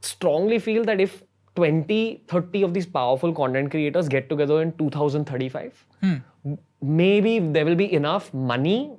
strongly feel that if 20, 30 of these powerful content creators get together in 2035, maybe there will be enough money,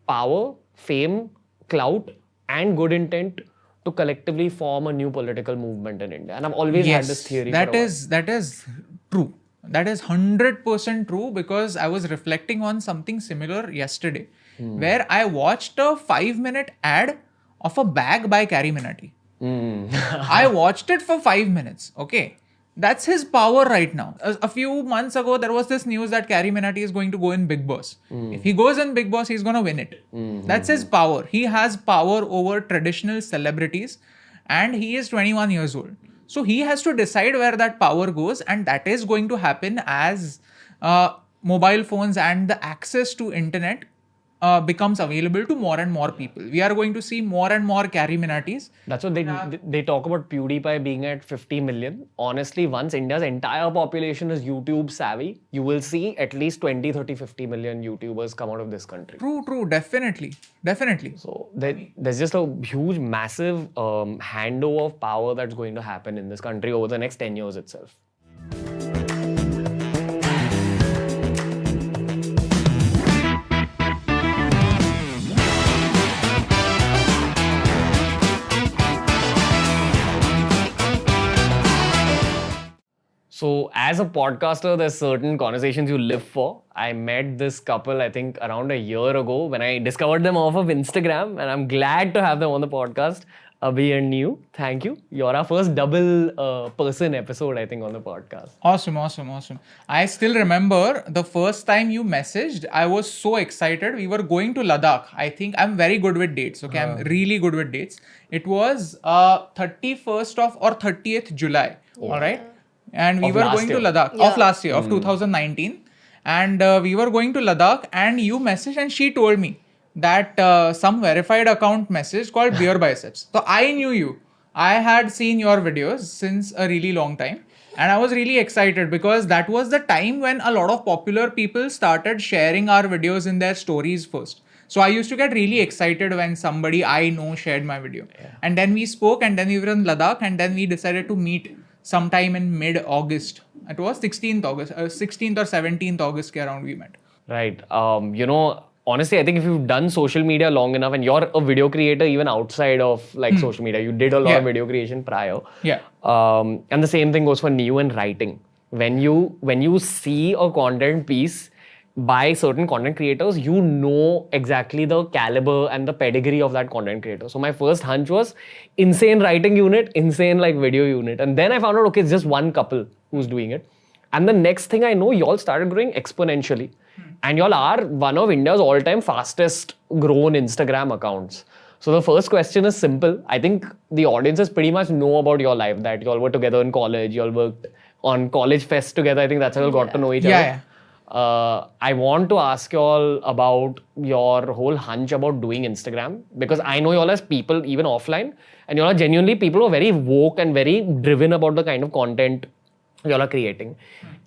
power, fame, clout, and good intent to collectively form a new political movement in India. And I've always had this theory for a while. That is true. That is 100% true, because I was reflecting on something similar yesterday, where I watched a 5-minute ad of a bag by Carrie Minati. I watched it for 5 minutes. Okay. That's his power right now. A few months ago, there was this news that Carrie Minati is going to go in Big Boss. If he goes in Big Boss, he's going to win it. That's his power. He has power over traditional celebrities, and he is 21 years old. So he has to decide where that power goes, and that is going to happen as mobile phones and the access to internet becomes available to more and more people. We are going to see more and more Carrie Minatis. That's what they talk about PewDiePie being at 50 million. Honestly, once India's entire population is YouTube savvy, you will see at least 20, 30, 50 million YouTubers come out of this country. True, definitely. So there's just a huge, massive handover of power that's going to happen in this country over the next 10 years itself. So as a podcaster, there's certain conversations you live for. I met this couple, I think, around a year ago when I discovered them off of Instagram, and I'm glad to have them on the podcast. Abhi and Niyu, thank you. You're our first double person episode, I think, on the podcast. Awesome. I still remember the first time you messaged, I was so excited. We were going to Ladakh. I think I'm very good with dates. Okay, I'm really good with dates. It was 31st of or 30th July. All right. And we were going to Ladakh of last year, of 2019. And we were going to Ladakh, and you messaged, and she told me that some verified account message called Beer Biceps. So I knew you. I had seen your videos since a really long time. And I was really excited because that was the time when a lot of popular people started sharing our videos in their stories first. So I used to get really excited when somebody I know shared my video. Yeah. And then we spoke, and then we were in Ladakh, and then we decided to meet sometime in mid-August. It was 16th or 17th August around we met. Right. Honestly, I think if you've done social media long enough and you're a video creator even outside of social media, you did a lot of video creation prior. Yeah. And the same thing goes for Niyu and writing. When you see a content piece by certain content creators, you know exactly the caliber and the pedigree of that content creator. So my first hunch was insane writing unit, insane video unit. And then I found out, okay, it's just one couple who's doing it. And the next thing I know, y'all started growing exponentially. And y'all are one of India's all-time fastest grown Instagram accounts. So the first question is simple. I think the audiences pretty much know about your life, that y'all were together in college, y'all worked on college fest together. I think that's how y'all got to know each other. Yeah. I want to ask you all about your whole hunch about doing Instagram, because I know you all as people even offline, and you all are genuinely people who are very woke and very driven about the kind of content you all are creating.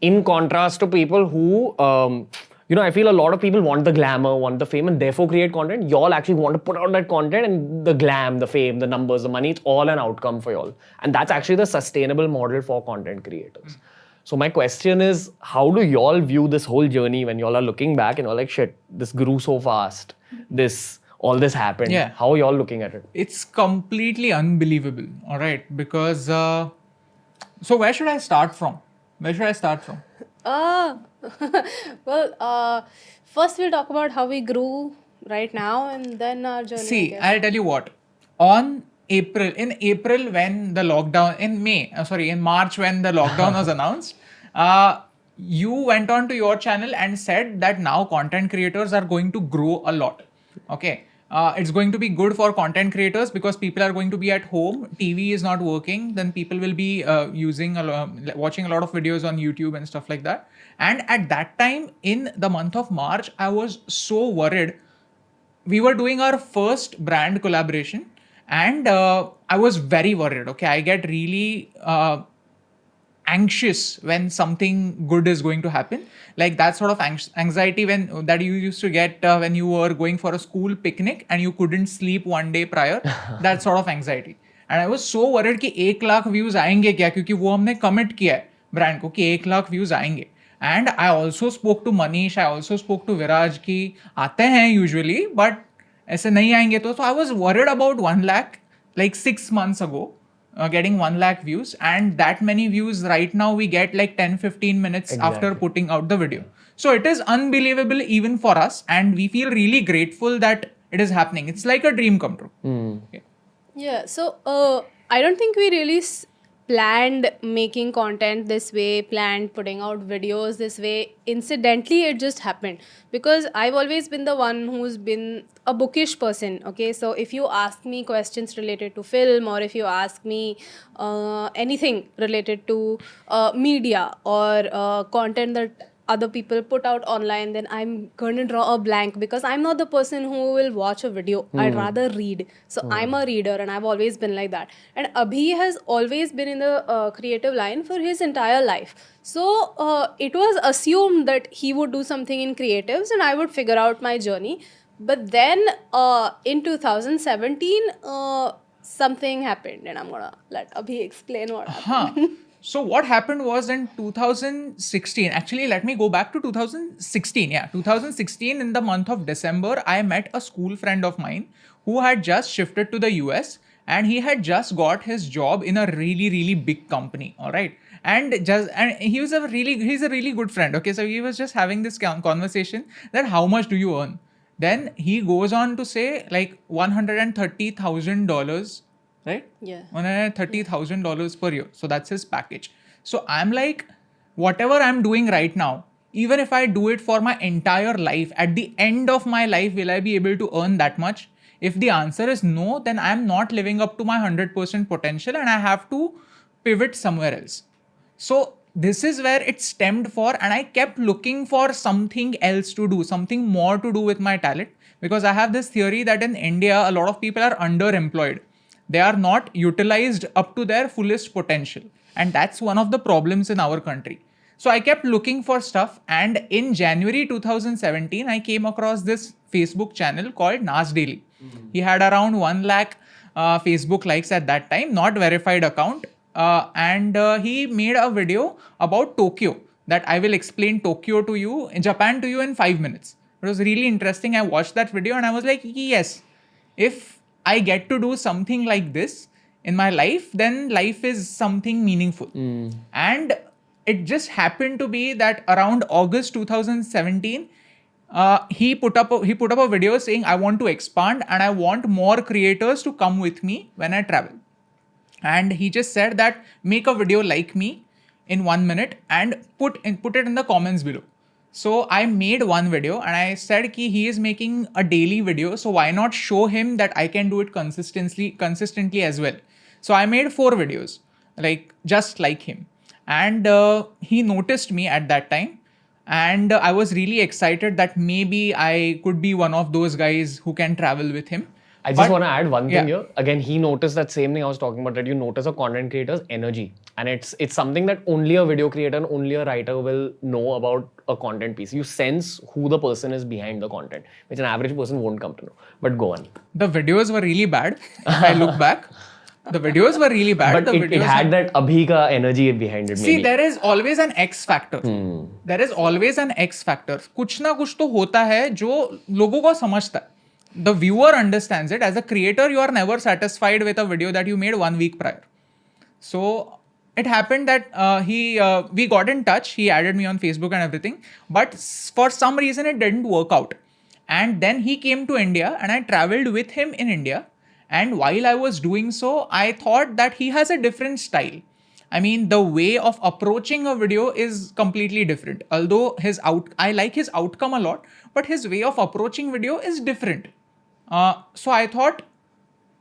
In contrast to people who, I feel a lot of people want the glamour, want the fame, and therefore create content. You all actually want to put out that content, and the glam, the fame, the numbers, the money, it's all an outcome for you all. And that's actually the sustainable model for content creators. So my question is, how do y'all view this whole journey when y'all are looking back and you're like, shit, this grew so fast, all this happened. Yeah. How are y'all looking at it? It's completely unbelievable, all right? Because, so where should I start from? First we'll talk about how we grew right now, and then our journey. See, I'll tell you what. In April when the lockdown, in March when the lockdown was announced, you went on to your channel and said that now content creators are going to grow a lot. Okay. It's going to be good for content creators because people are going to be at home. TV is not working. Then people will be watching a lot of videos on YouTube and stuff like that. And at that time, in the month of March, I was so worried. We were doing our first brand collaboration, and I was very worried. Okay, I get really anxious when something good is going to happen, like that sort of anxiety that you used to get when you were going for a school picnic and you couldn't sleep one day prior. That sort of anxiety. And I was so worried कि 1 lakh views आएंगे क्या, क्योंकि वो हमने commit किया है brand को कि 1 लाख views आएंगे. And I also spoke to Manish, I also spoke to Viraj कि आते हैं usually, but ऐसे नहीं आएंगे तो. So I was worried about 1 lakh like 6 months ago. Getting 1 lakh views, and that many views right now we get like 10-15 minutes after putting out the video. So it is unbelievable even for us, and we feel really grateful that it is happening. It's like a dream come true. Yeah, so I don't think we really planned making content this way, planned putting out videos this way. Incidentally, it just happened because I've always been the one who's been a bookish person. Okay, so if you ask me questions related to film, or if you ask me anything related to media or content that other people put out online, then I'm going to draw a blank because I'm not the person who will watch a video. I'd rather read. So I'm a reader, and I've always been like that. And Abhi has always been in the creative line for his entire life. So it was assumed that he would do something in creatives and I would figure out my journey. But then in 2017, something happened, and I'm going to let Abhi explain what happened. So what happened was in 2016, actually let me go back to 2016. Yeah, 2016 in the month of December, I met a school friend of mine who had just shifted to the US, and he had just got his job in a really, really big company. All right. And he's a really good friend. Okay. So he was just having this conversation that how much do you earn? Then he goes on to say like $130,000. Right? Yeah. $130,000 per year. So that's his package. So I'm like, whatever I'm doing right now, even if I do it for my entire life, at the end of my life, will I be able to earn that much? If the answer is no, then I'm not living up to my 100% potential, and I have to pivot somewhere else. So this is where it stemmed for, and I kept looking for something else to do, something more to do with my talent, because I have this theory that in India, a lot of people are underemployed. They are not utilized up to their fullest potential. And that's one of the problems in our country. So I kept looking for stuff. And in January 2017, I came across this Facebook channel called Nas Daily. He had around 1 lakh Facebook likes at that time, not verified account. And he made a video about Tokyo, that I will explain Tokyo to you, Japan to you in 5 minutes. It was really interesting. I watched that video and I was like, yes, if I get to do something like this in my life, then life is something meaningful. And it just happened to be that around August 2017, he put up a video saying, I want to expand and I want more creators to come with me when I travel. And he just said that make a video like me in 1 minute and put it in the comments below. So I made one video and I said ki he is making a daily video, so why not show him that I can do it consistently as well. So I made 4 videos, like just like him. And he noticed me at that time. And I was really excited that maybe I could be one of those guys who can travel with him. I just want to add one thing here. Again, he noticed that same thing I was talking about, that you notice a content creator's energy. And it's something that only a video creator and only a writer will know about a content piece. You sense who the person is behind the content, which an average person won't come to know. But go on. The videos were really bad. If I look back, the videos were really bad. But it had that Abhi ka energy behind it. See, there is always an X factor. There is always an X factor. कुछ ना कुछ तो होता है जो लोगों को समझता है. The viewer understands it. As a creator, you are never satisfied with a video that you made 1 week prior. So it happened that we got in touch. He added me on Facebook and everything. But for some reason, it didn't work out. And then he came to India and I traveled with him in India. And while I was doing so, I thought that he has a different style. I mean, the way of approaching a video is completely different. Although I like his outcome a lot, but his way of approaching video is different. So I thought,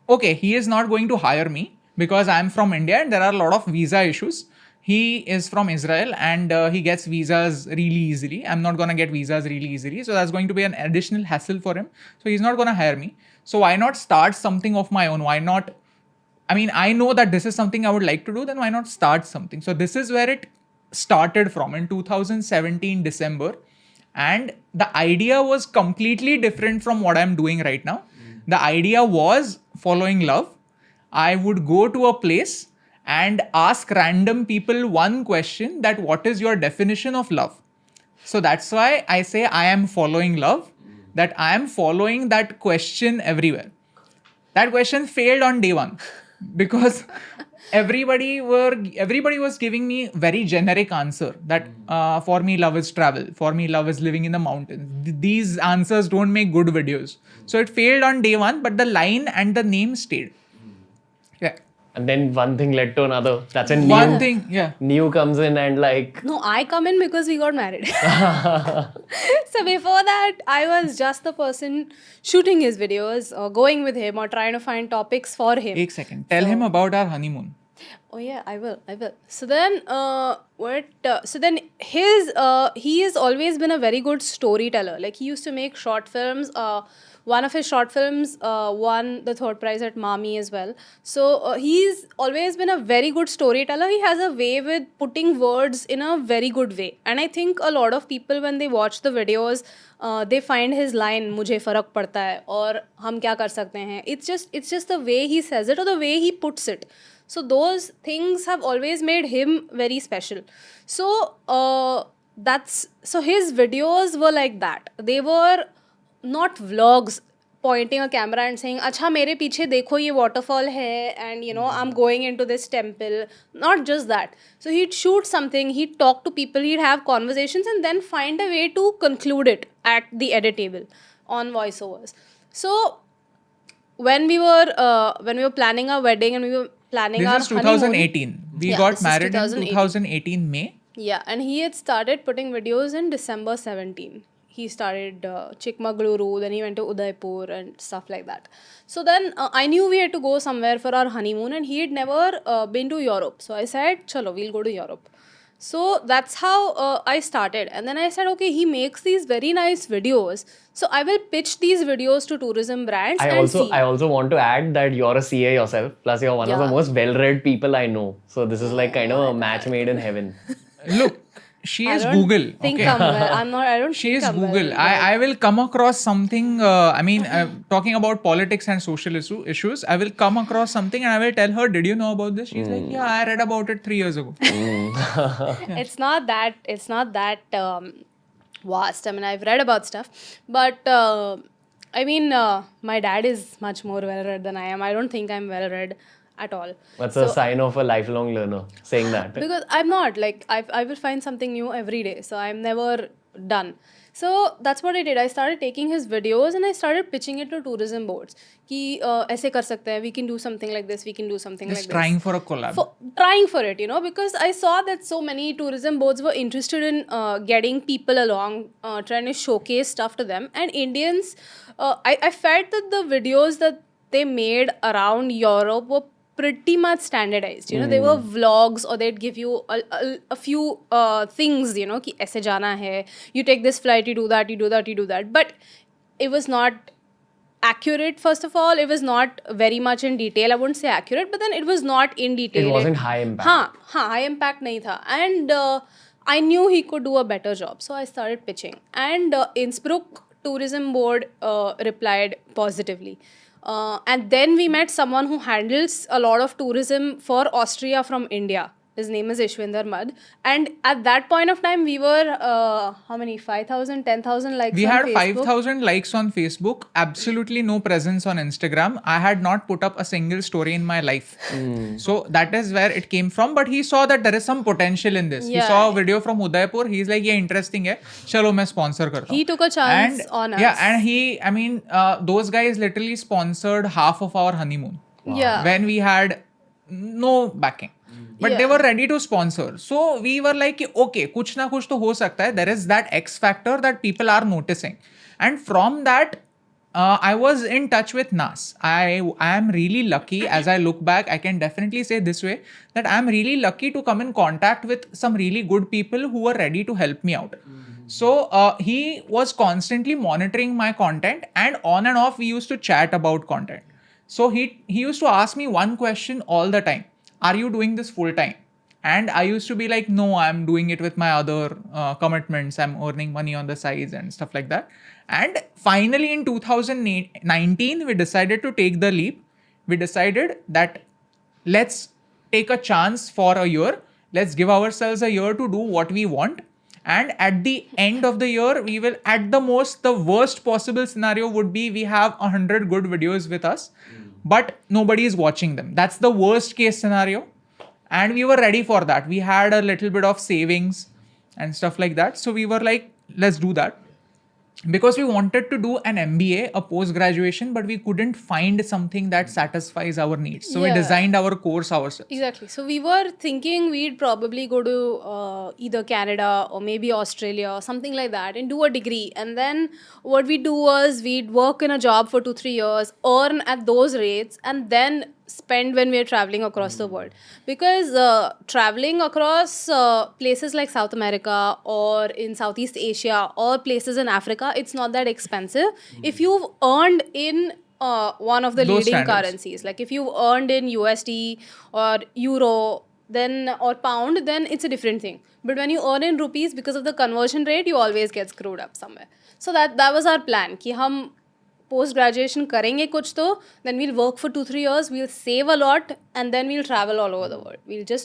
okay, he is not going to hire me because I'm from India and there are a lot of visa issues. He is from Israel and he gets visas really easily. I'm not going to get visas really easily. So that's going to be an additional hassle for him. So he's not going to hire me. So why not start something of my own? Why not? I mean, I know that this is something I would like to do. Then why not start something? So this is where it started from in 2017 December. And the idea was completely different from what I'm doing right now. The idea was following love. I would go to a place and ask random people one question, that what is your definition of love? So that's why I say I am following love, that I am following that question everywhere. That question failed on day one because everybody was giving me very generic answer, that for me love is travel, for me love is living in the mountains. These answers don't make good videos. So it failed on day one, but the line and the name stayed. Yeah. And then one thing led to another. That's when One thing, yeah. Niyu comes in and like, No, I come in because we got married. So before that, I was just the person shooting his videos, or going with him, or trying to find topics for him. एक second. Tell him about our honeymoon. Oh yeah, I will. So then, he has always been a very good storyteller. Like he used to make short films. One of his short films won the third prize at Mami as well. So he's always been a very good storyteller. He has a way with putting words in a very good way. And I think a lot of people, when they watch the videos, they find his line, मुझे फर्क पड़ता है और हम क्या कर सकते हैं. It's just the way he says it or the way he puts it. So those things have always made him very special. So so his videos were like that. They were not vlogs pointing a camera and saying, अच्छा मेरे पीछे देखो ये waterfall है and you know I'm going into this temple. Not just that. So he'd shoot something, he'd talk to people, he'd have conversations and then find a way to conclude it at the edit table on voiceovers. So when we were planning our wedding and we were planning our This is 2018. We got married in 2018 May. Yeah, and he had started putting videos in December 17. He started Chikmagaluru, then he went to Udaipur and stuff like that. So then I knew we had to go somewhere for our honeymoon and he had never been to Europe. So I said, chalo, we'll go to Europe. So that's how I started. And then I said, okay, he makes these very nice videos. So I will pitch these videos to tourism brands. I also want to add that you're a CA yourself. Plus you're one of the most well-read people I know. So this is like kind of a match made in heaven. Look, she is Google. Think okay? I'm well. I'm not. I don't. She think is I'm Google. Well, I will come across something. Talking about politics and social issues, I will come across something and I will tell her, "Did you know about this?" She's like, "Yeah, I read about it 3 years ago." It's not that. It's not that vast. I mean, I've read about stuff, but my dad is much more well-read than I am. I don't think I'm well-read at all. That's a sign of a lifelong learner, saying that. Because I'm not. Like, I will find something new every day. So I'm never done. So that's what I did. I started taking his videos and I started pitching it to tourism boards. Ki, aise kar sakte hai, we can do something like this, we can do something Just like this. trying for a collab. Trying for it, you know, because I saw that so many tourism boards were interested in getting people along, trying to showcase stuff to them. And Indians, I felt that the videos that they made around Europe were pretty much standardized. You know, they were vlogs or they'd give you a few things, you know, ki aise jana hai, you take this flight, you do that, you do that, you do that. But it was not accurate, first of all. It was not very much in detail. I wouldn't say accurate, but then it was not in detail. It wasn't high impact. High impact nahi tha. And I knew he could do a better job. So I started pitching. And Innsbruck Tourism Board replied positively. And then we met someone who handles a lot of tourism for Austria from India. His name is Ishwinder Mad. And at that point of time, we were, how many? 5,000, 10,000 likes on Facebook? We had 5,000 likes on Facebook. Absolutely no presence on Instagram. I had not put up a single story in my life. So that is where it came from. But he saw that there is some potential in this. Yeah. He saw a video from Udaipur. He's like, yeah, interesting hai. Chalo, main sponsor karta He took a chance on us. Yeah, and those guys literally sponsored half of our honeymoon. Yeah. When we had no backing. But they were ready to sponsor. So we were like, okay, kuch na kuch to ho sakta hai. There is that X factor that people are noticing. And from that, I was in touch with NAS. I am really lucky. As I look back, I can definitely say this way, that I am really lucky to come in contact with some really good people who were ready to help me out. So he was constantly monitoring my content, and on and off we used to chat about content. So he used to ask me one question all the time. Are you doing this full time? And I used to be like, no, I'm doing it with my other commitments. I'm earning money on the sides and stuff like that. And finally in 2019, we decided to take the leap. we decided that let's take a chance for a year. Let's give ourselves a year to do what we want. And at the end of the year, we will, at the most, the worst possible scenario would be we have 100 good videos with us, but nobody is watching them. That's the worst case scenario. And we were ready for that. We had a little bit of savings and stuff like that. So we were like, let's do that. Because we wanted to do an MBA, a post-graduation, but we couldn't find something that satisfies our needs. So we Yeah. designed our course ourselves. Exactly. So we were thinking we'd probably go to either Canada or maybe Australia or something like that and do a degree. And then what we do was we'd work in a job for 2-3 years, earn at those rates, and then spend when we're traveling across the world. Because traveling across places like South America or in Southeast Asia or places in Africa, it's not that expensive. If you've earned in one of the Those leading standards. currencies, like if you've earned in USD or Euro, then or pound, then it's a different thing. But when you earn in rupees, because of the conversion rate, you always get screwed up somewhere. So that was our plan. कि हम post graduation करेंगे कुछ तो, then we'll work for 2-3 years, we'll save a lot, and then we'll travel all over the world.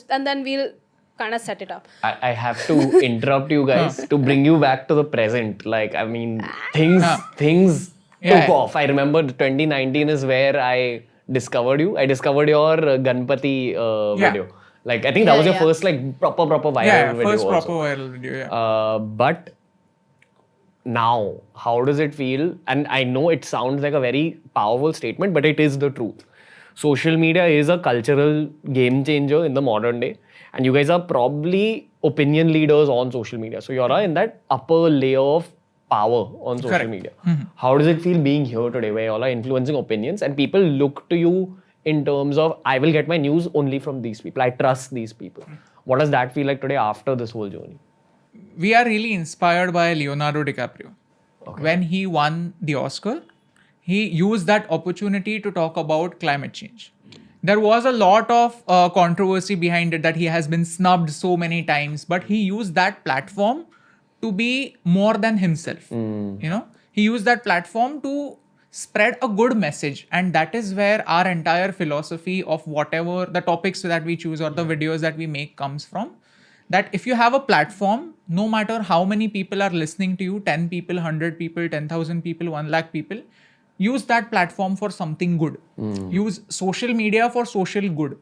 And then we'll kind of set it up. I have to interrupt you guys to bring you back to the present. Like, I mean, things Yeah. took off. I remember 2019 is where I discovered you. I discovered your Ganpati video. Like, I think that was your first like proper viral video. First also. proper viral video. Yeah. But now, how does it feel? And I know it sounds like a very powerful statement, but it is the truth. Social media is a cultural game changer in the modern day. And you guys are probably opinion leaders on social media. So you're in that upper layer of power on social Correct. media. How does it feel being here today where you all are influencing opinions and people look to you in terms of, I will get my news only from these people. I trust these people. What does that feel like today after this whole journey? We are really inspired by Leonardo DiCaprio. When he won the Oscar, he used that opportunity to talk about climate change. There was a lot of controversy behind it that he has been snubbed so many times, but he used that platform to be more than himself. You know, he used that platform to spread a good message, and that is where our entire philosophy of whatever the topics that we choose or the videos that we make comes from. That if you have a platform, no matter how many people are listening to you, 10 people, 100 people, 10,000 people, 1 lakh people, use that platform for something good. Use social media for social good.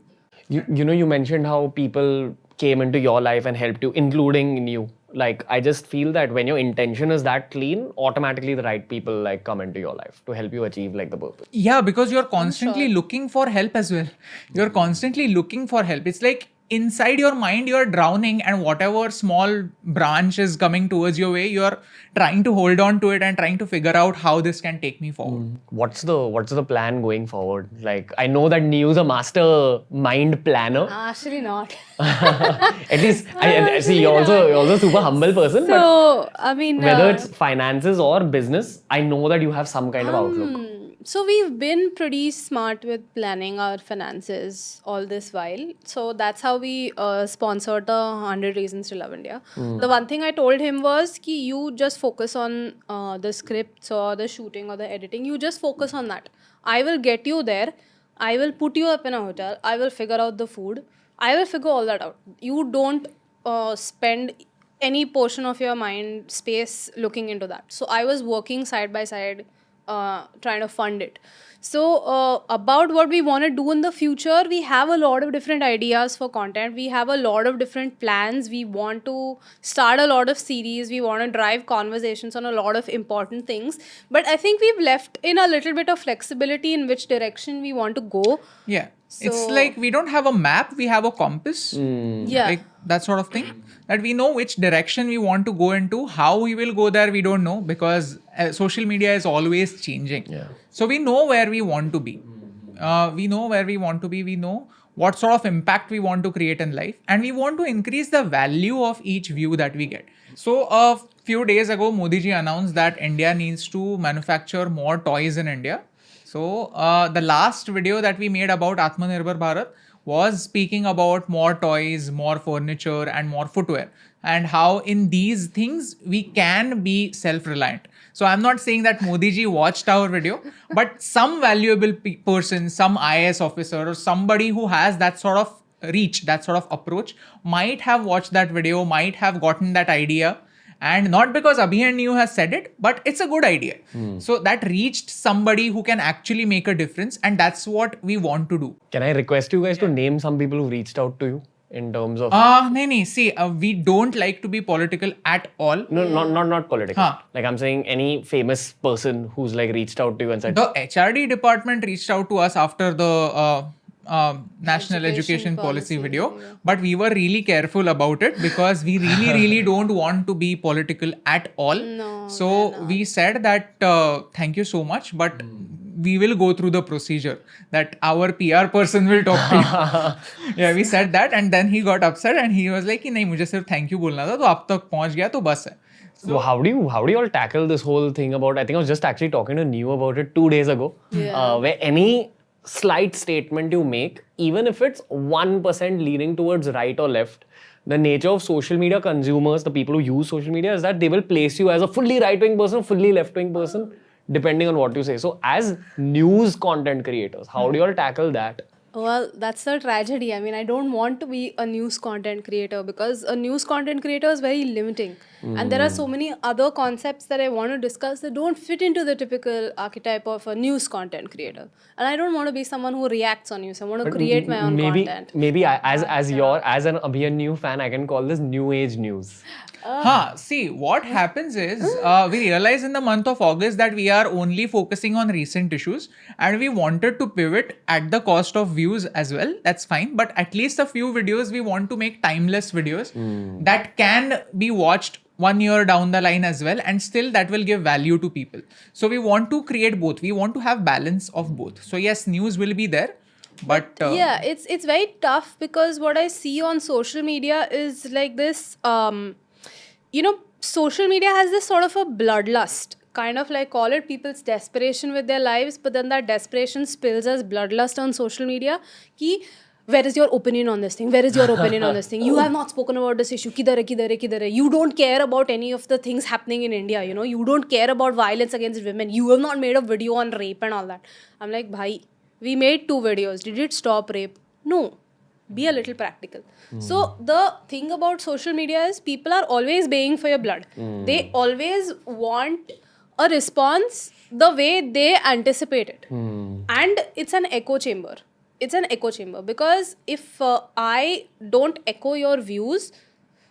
You know, you mentioned how people came into your life and helped you, including Niyu. Like, I just feel that when your intention is that clean, automatically the right people like come into your life to help you achieve like the purpose. Yeah, because you're constantly looking for help as well. You're constantly looking for help. It's like inside your mind, you're drowning, and whatever small branch is coming towards your way, you're trying to hold on to it and trying to figure out how this can take me forward. What's the plan going forward? Like, I know that Niyu's a master mind planner. Actually not. At least I see you're also a super humble person. But So, I mean... whether it's finances or business, I know that you have some kind of outlook. So we've been pretty smart with planning our finances all this while. So that's how we sponsored the 100 Reasons to Love India. The one thing I told him was ki you just focus on the scripts or the shooting or the editing. You just focus on that. I will get you there. I will put you up in a hotel. I will figure out the food. I will figure all that out. You don't spend any portion of your mind space looking into that. So I was working side by side, trying to fund it. So about what we want to do in the future, we have a lot of different ideas for content. We have a lot of different plans. We want to start a lot of series. We want to drive conversations on a lot of important things. But I think we've left in a little bit of flexibility in which direction we want to go. Yeah. It's So- like we don't have a map, we have a compass. Yeah. Like that sort of thing. That we know which direction we want to go into. How we will go there, we don't know, because social media is always changing. Yeah. So we know where we want to be. We know where we want to be. We know what sort of impact we want to create in life. And we want to increase the value of each view that we get. So a few days ago, Modi ji announced that India needs to manufacture more toys in India. So the last video that we made about Atmanirbhar Bharat was speaking about more toys, more furniture, and more footwear, and how in these things we can be self-reliant. So I'm not saying that Modi ji watched our video, but some valuable person, some IAS officer or somebody who has that sort of reach, that sort of approach might have watched that video, might have gotten that idea. And not because Abhi and Niyu has said it, but it's a good idea. So that reached somebody who can actually make a difference. And that's what we want to do. Can I request you guys to name some people who reached out to you in terms of... No. See, we don't like to be political at all. No, not political. Like I'm saying any famous person who's like reached out to you and said... The HRD department reached out to us after the National Education Policy video, but we were really careful about it because we really don't want to be political at all. We said that thank you so much, but we will go through the procedure that our PR person will talk to you. Yeah, we said that, and then he got upset and he was like, "नहीं मुझे सिर्फ thank you बोलना था, तो अब तक पहुंच गया तो बस है." So how do you all tackle this whole thing about... I think I was just actually talking to Niyu about it 2 days ago, where any slight statement you make, even if it's 1% leaning towards right or left, the nature of social media consumers, the people who use social media, is that they will place you as a fully right-wing person, fully left-wing person, depending on what you say. So as news content creators, how do you all tackle that? Well, that's the tragedy. I mean, I don't want to be a news content creator because a news content creator is very limiting. And there are so many other concepts that I want to discuss that don't fit into the typical archetype of a news content creator. And I don't want to be someone who reacts on news. I want to create my own content. Maybe as an Abhi and Niyu fan, I can call this new age news. See, what happens is we realized in the month of August that we are only focusing on recent issues and we wanted to pivot at the cost of views as well. That's fine. But at least a few videos, we want to make timeless videos that can be watched 1 year down the line as well, and still that will give value to people. So we want to create both. We want to have balance of both. So yes, news will be there. But yeah, it's very tough because what I see on social media is like this, social media has this sort of a bloodlust, kind of like call it people's desperation with their lives, but then that desperation spills as bloodlust on social media. Where is your opinion on this thing? Where is your opinion on this thing? You have not spoken about this issue. Kidhar hai? You don't care about any of the things happening in India, You don't care about violence against women. You have not made a video on rape and all that. I'm like, bhai, we made 2 videos. Did it stop rape? No. Be a little practical. So the thing about social media is people are always baying for your blood. They always want a response the way they anticipate it. And it's an echo chamber. It's an echo chamber because if I don't echo your views,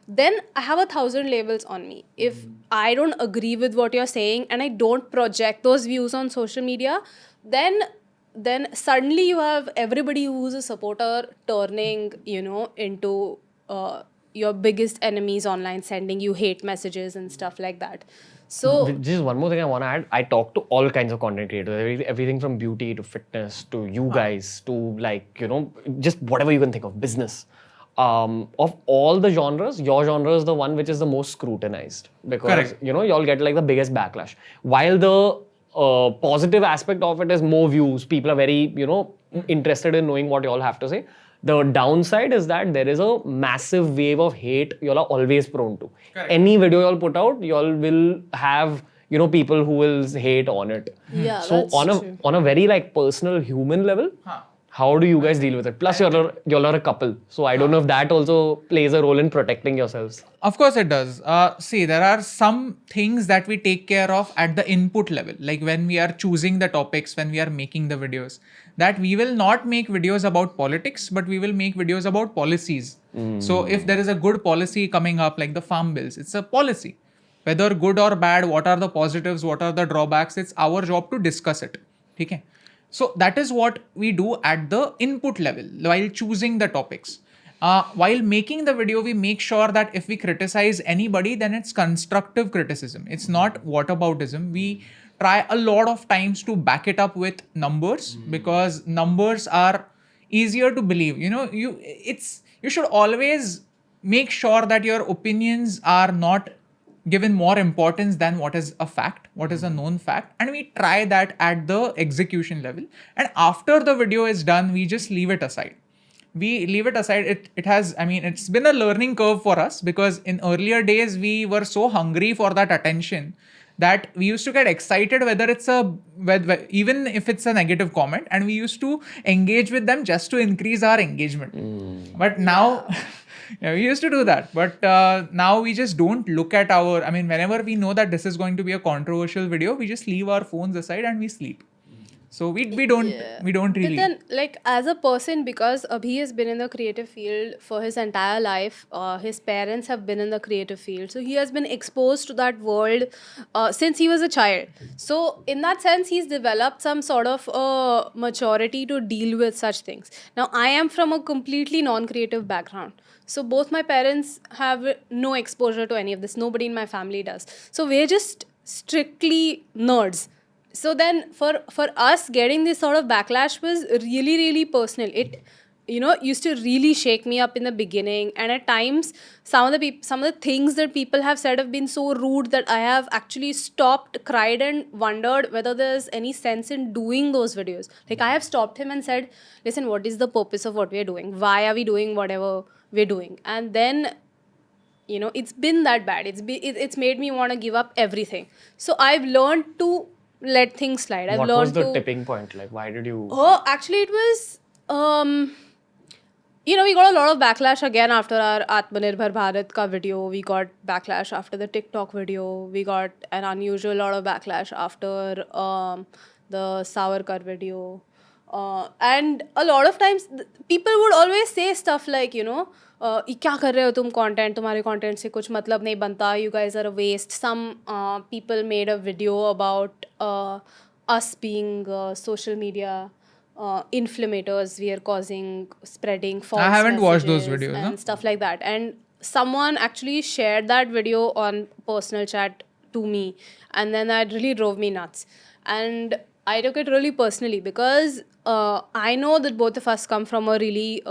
then I have 1,000 labels on me. If I don't agree with what you're saying and I don't project those views on social media, then suddenly you have everybody who's a supporter turning, into your biggest enemies online, sending you hate messages and stuff like that. So just one more thing I want to add. I talk to all kinds of content creators, everything from beauty to fitness to you guys to just whatever you can think of, business. Of all the genres, your genre is the one which is the most scrutinized because, y'all get like the biggest backlash. While the positive aspect of it is more views, people are very, interested in knowing what y'all have to say. The downside is that there is a massive wave of hate y'all are always prone to. Correct. Any video y'all put out, y'all will have, people who will hate on it. Yeah, so that's true. on a very personal human level, how do you guys deal with it? Plus y'all are a couple. So I don't know if that also plays a role in protecting yourselves. Of course it does. See, there are some things that we take care of at the input level. Like when we are choosing the topics, when we are making the videos, that we will not make videos about politics, but we will make videos about policies. So if there is a good policy coming up, like the farm bills, it's a policy. Whether good or bad, what are the positives, what are the drawbacks, it's our job to discuss it. Okay? So that is what we do at the input level while choosing the topics. While making the video, we make sure that if we criticize anybody, then it's constructive criticism. It's not whataboutism. We try a lot of times to back it up with numbers because numbers are easier to believe. You should always make sure that your opinions are not given more importance than what is a fact, what is a known fact. And we try that at the execution level. And after the video is done, we just leave it aside. We leave it aside. It's been a learning curve for us because in earlier days, we were so hungry for that attention that we used to get excited even if it's a negative comment, and we used to engage with them just to increase our engagement. But now, yeah, we used to do that. But now we just don't look at whenever we know that this is going to be a controversial video, we just leave our phones aside and we sleep. So we don't really. But then, like, as a person, because Abhi has been in the creative field for his entire life, his parents have been in the creative field, so he has been exposed to that world since he was a child. So in that sense, he's developed some sort of maturity to deal with such things. Now, I am from a completely non-creative background. So both my parents have no exposure to any of this. Nobody in my family does. So we're just strictly nerds. So then for us, getting this sort of backlash was really, really personal. It, used to really shake me up in the beginning. And at times, some of the things that people have said have been so rude that I have actually stopped, cried, and wondered whether there's any sense in doing those videos. Like, I have stopped him and said, listen, what is the purpose of what we're doing? Why are we doing whatever we're doing? And then, it's been that bad. It's made me want to give up everything. So I've learned to let things slide. What was the tipping point? Like, why did you... Oh, actually, it was... we got a lot of backlash again after our Atmanirbhar Bharat ka video. We got backlash after the TikTok video. We got an unusual lot of backlash after the Savarkar video. And a lot of times, people would always say stuff like, क्या कर रहे हो तुम content, तुम्हारे content से कुछ मतलब नहीं बनता, you guys are a waste. Some people made a video about us being social media inflammators. We are spreading false I haven't watched those messages videos, and stuff like that. And someone actually shared that video on personal chat to me, and then that really drove me nuts. And I took it really personally because I know that both of us come from a really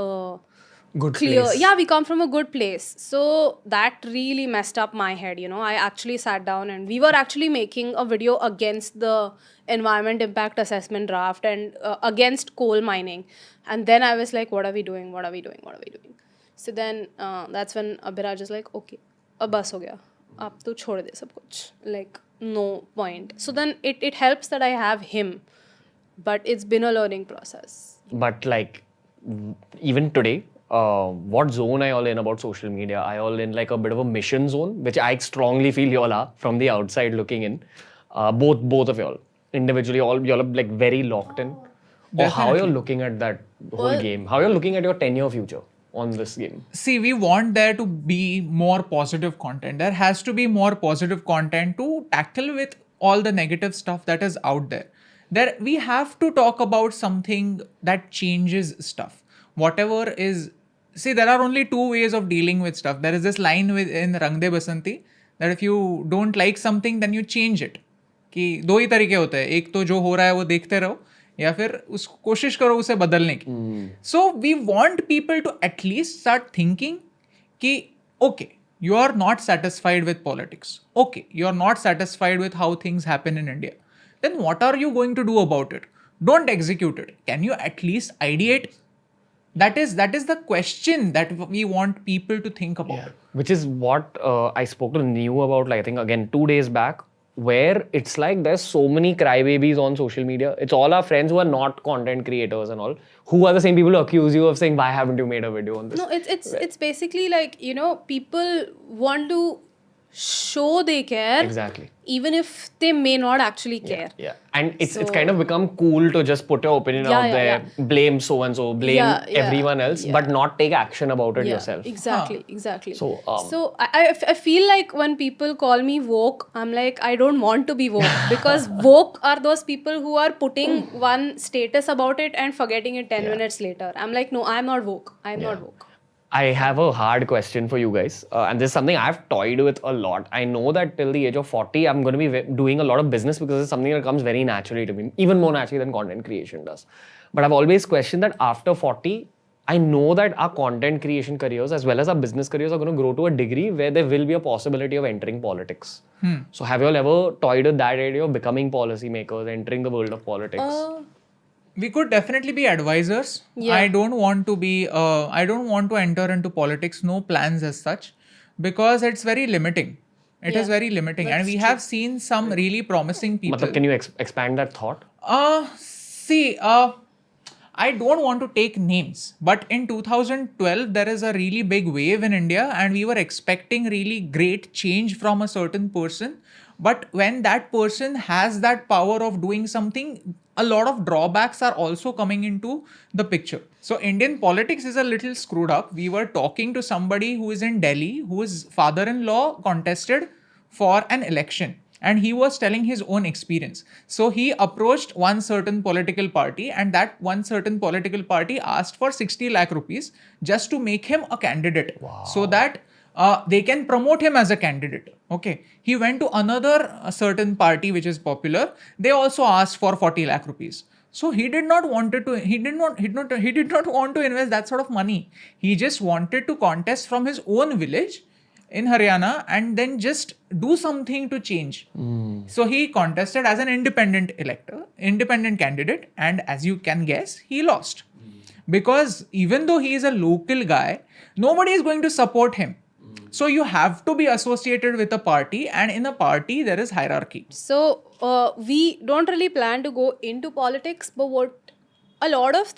Good clear place. Yeah, we come from a good place. So that really messed up my head. I actually sat down and we were actually making a video against the environment impact assessment draft and against coal mining. And then I was like, what are we doing? So then that's when Abhiraj is like, okay, ab bas ho gaya, ab to chhod de sab kuch, like, no point. So then it helps that I have him, but it's been a learning process. But like, even today, what zone are you all in about social media? Are you all in like a bit of a mission zone, which I strongly feel you all are from the outside looking in? Both of you all individually, you all are like very locked in. Or how you're looking at that whole game? How you're looking at your 10-year future on this game? See, we want there to be more positive content. There has to be more positive content to tackle with all the negative stuff that is out there. We have to talk about something that changes stuff. Whatever is... See, there are only two ways of dealing with stuff. There is this line in Rang De Basanti that if you don't like something, then you change it. कि दो ही तरीके होते हैं, एक तो जो हो रहा है वो देखते रहो, या फिर कोशिश करो उसे बदलने की. So we want people to at least start thinking कि okay, you are not satisfied with politics. Okay, you are not satisfied with how things happen in India. Then what are you going to do about it? Don't execute it. Can you at least ideate? That is the question that we want people to think about. Which is what I spoke to Niyu about, like, I think again 2 days back, where it's like there's so many crybabies on social media. It's all our friends who are not content creators and all, who are the same people who accuse you of saying, why haven't you made a video on this? No, it's basically like, people want to show they care. Exactly. Even if they may not actually care. Yeah. And it's kind of become cool to just put your opinion out there, blame so-and-so, blame everyone else, but not take action about it yourself. Exactly. So I feel like when people call me woke, I'm like, I don't want to be woke because woke are those people who are putting one status about it and forgetting it 10 minutes later. I'm like, no, I'm not woke. I'm not woke. I have a hard question for you guys, and this is something I've toyed with a lot. I know that till the age of 40, I'm going to be doing a lot of business because it's something that comes very naturally to me, even more naturally than content creation does. But I've always questioned that after 40, I know that our content creation careers as well as our business careers are going to grow to a degree where there will be a possibility of entering politics. So have you all ever toyed with that idea of becoming policymakers, entering the world of politics? We could definitely be advisors. Yeah. I don't want to enter into politics, no plans as such, because it's very limiting. It is very limiting. And we have seen some really promising people. Matlab, can you expand that thought? See, I don't want to take names, but in 2012, there is a really big wave in India, and we were expecting really great change from a certain person. But when that person has that power of doing something, a lot of drawbacks are also coming into the picture. So Indian politics is a little screwed up. We were talking to somebody who is in Delhi, whose father-in-law contested for an election, and he was telling his own experience. So he approached one certain political party, and that one certain political party asked for 60 lakh rupees just to make him a candidate, so that they can promote him as a candidate. Okay. He went to another certain party which is popular. They also asked for 40 lakh rupees. So he did not want to invest that sort of money. He just wanted to contest from his own village in Haryana and then just do something to change. So he contested as an independent candidate, and as you can guess, he lost. Because even though he is a local guy, nobody is going to support him. So you have to be associated with a party, and in a party there is hierarchy. So we don't really plan to go into politics, but what a lot of